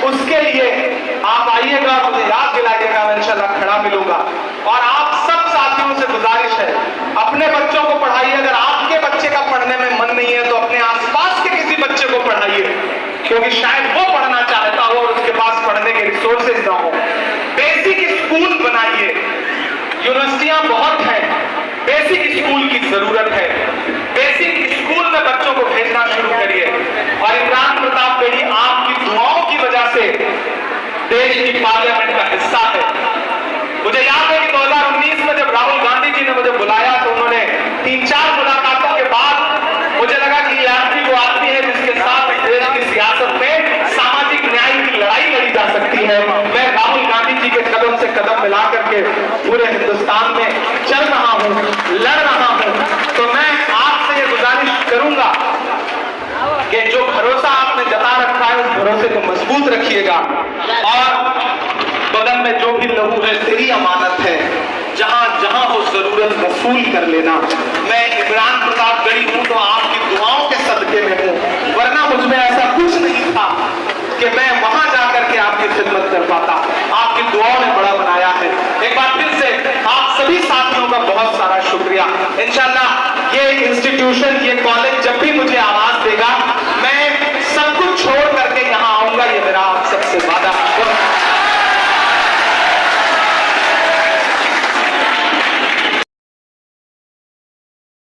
उसके लिए आप आइएगा, मुझे याद दिलाइएगा, मैं इंशाल्लाह खड़ा मिलूंगा। और आप सब साथियों से गुजारिश है, अपने बच्चों को पढ़ाइए। अगर आपके बच्चे का पढ़ने में मन नहीं है तो अपने आसपास के किसी बच्चे को पढ़ाइए, क्योंकि शायद वो पढ़ना चाहता हो और उसके पास पढ़ने के रिसोर्सेज ना हो। बेसिक स्कूल बनाइए, यूनिवर्सिटियां बहुत हैं, बेसिक स्कूल की जरूरत है। बेसिक स्कूल में बच्चों को भेजना शुरू करिए। और इमरान प्रताप बेड़ी आपकी दुआओं की वजह से देश की पार्लियामेंट का हिस्सा है। मुझे याद है कि 2019 में जब राहुल गांधी जी ने मुझे बुलाया तो उन्होंने 3-4 मुलाकातों के बाद मुझे लगा कि यात्री वो आदमी है जिसके साथ देश की सियासत में सामाजिक न्याय की लड़ाई लड़ी जा सकती है। मैं राहुल गांधी जी के कदम से कदम मिला करके पूरे हिंदुस्तान में चल रहा हूं, लड़ रहा हूं। तो मैं आपसे ये गुजारिश करूंगा कि जो भरोसा आपने जता रखा है उस भरोसे को मजबूत रखिएगा। और बगल में जो भी लहू है तेरी अमानत है, जहां जहां हो जरूरत वसूल कर लेना। मैं इमरान प्रताप गढ़ी हूं तो आपकी दुआओं के सदके में हूं, वरना मुझमें ऐसा कुछ नहीं था कि मैं वहां जाकर के आपकी खिदमत कर पाता। आपकी दुआओं ने बड़ा बनाया है। एक बार फिर से आप सभी साथियों का बहुत सारा शुक्रिया। इंशाल्लाह ये इंस्टीट्यूशन, ये कॉलेज जब भी मुझे आवाज देगा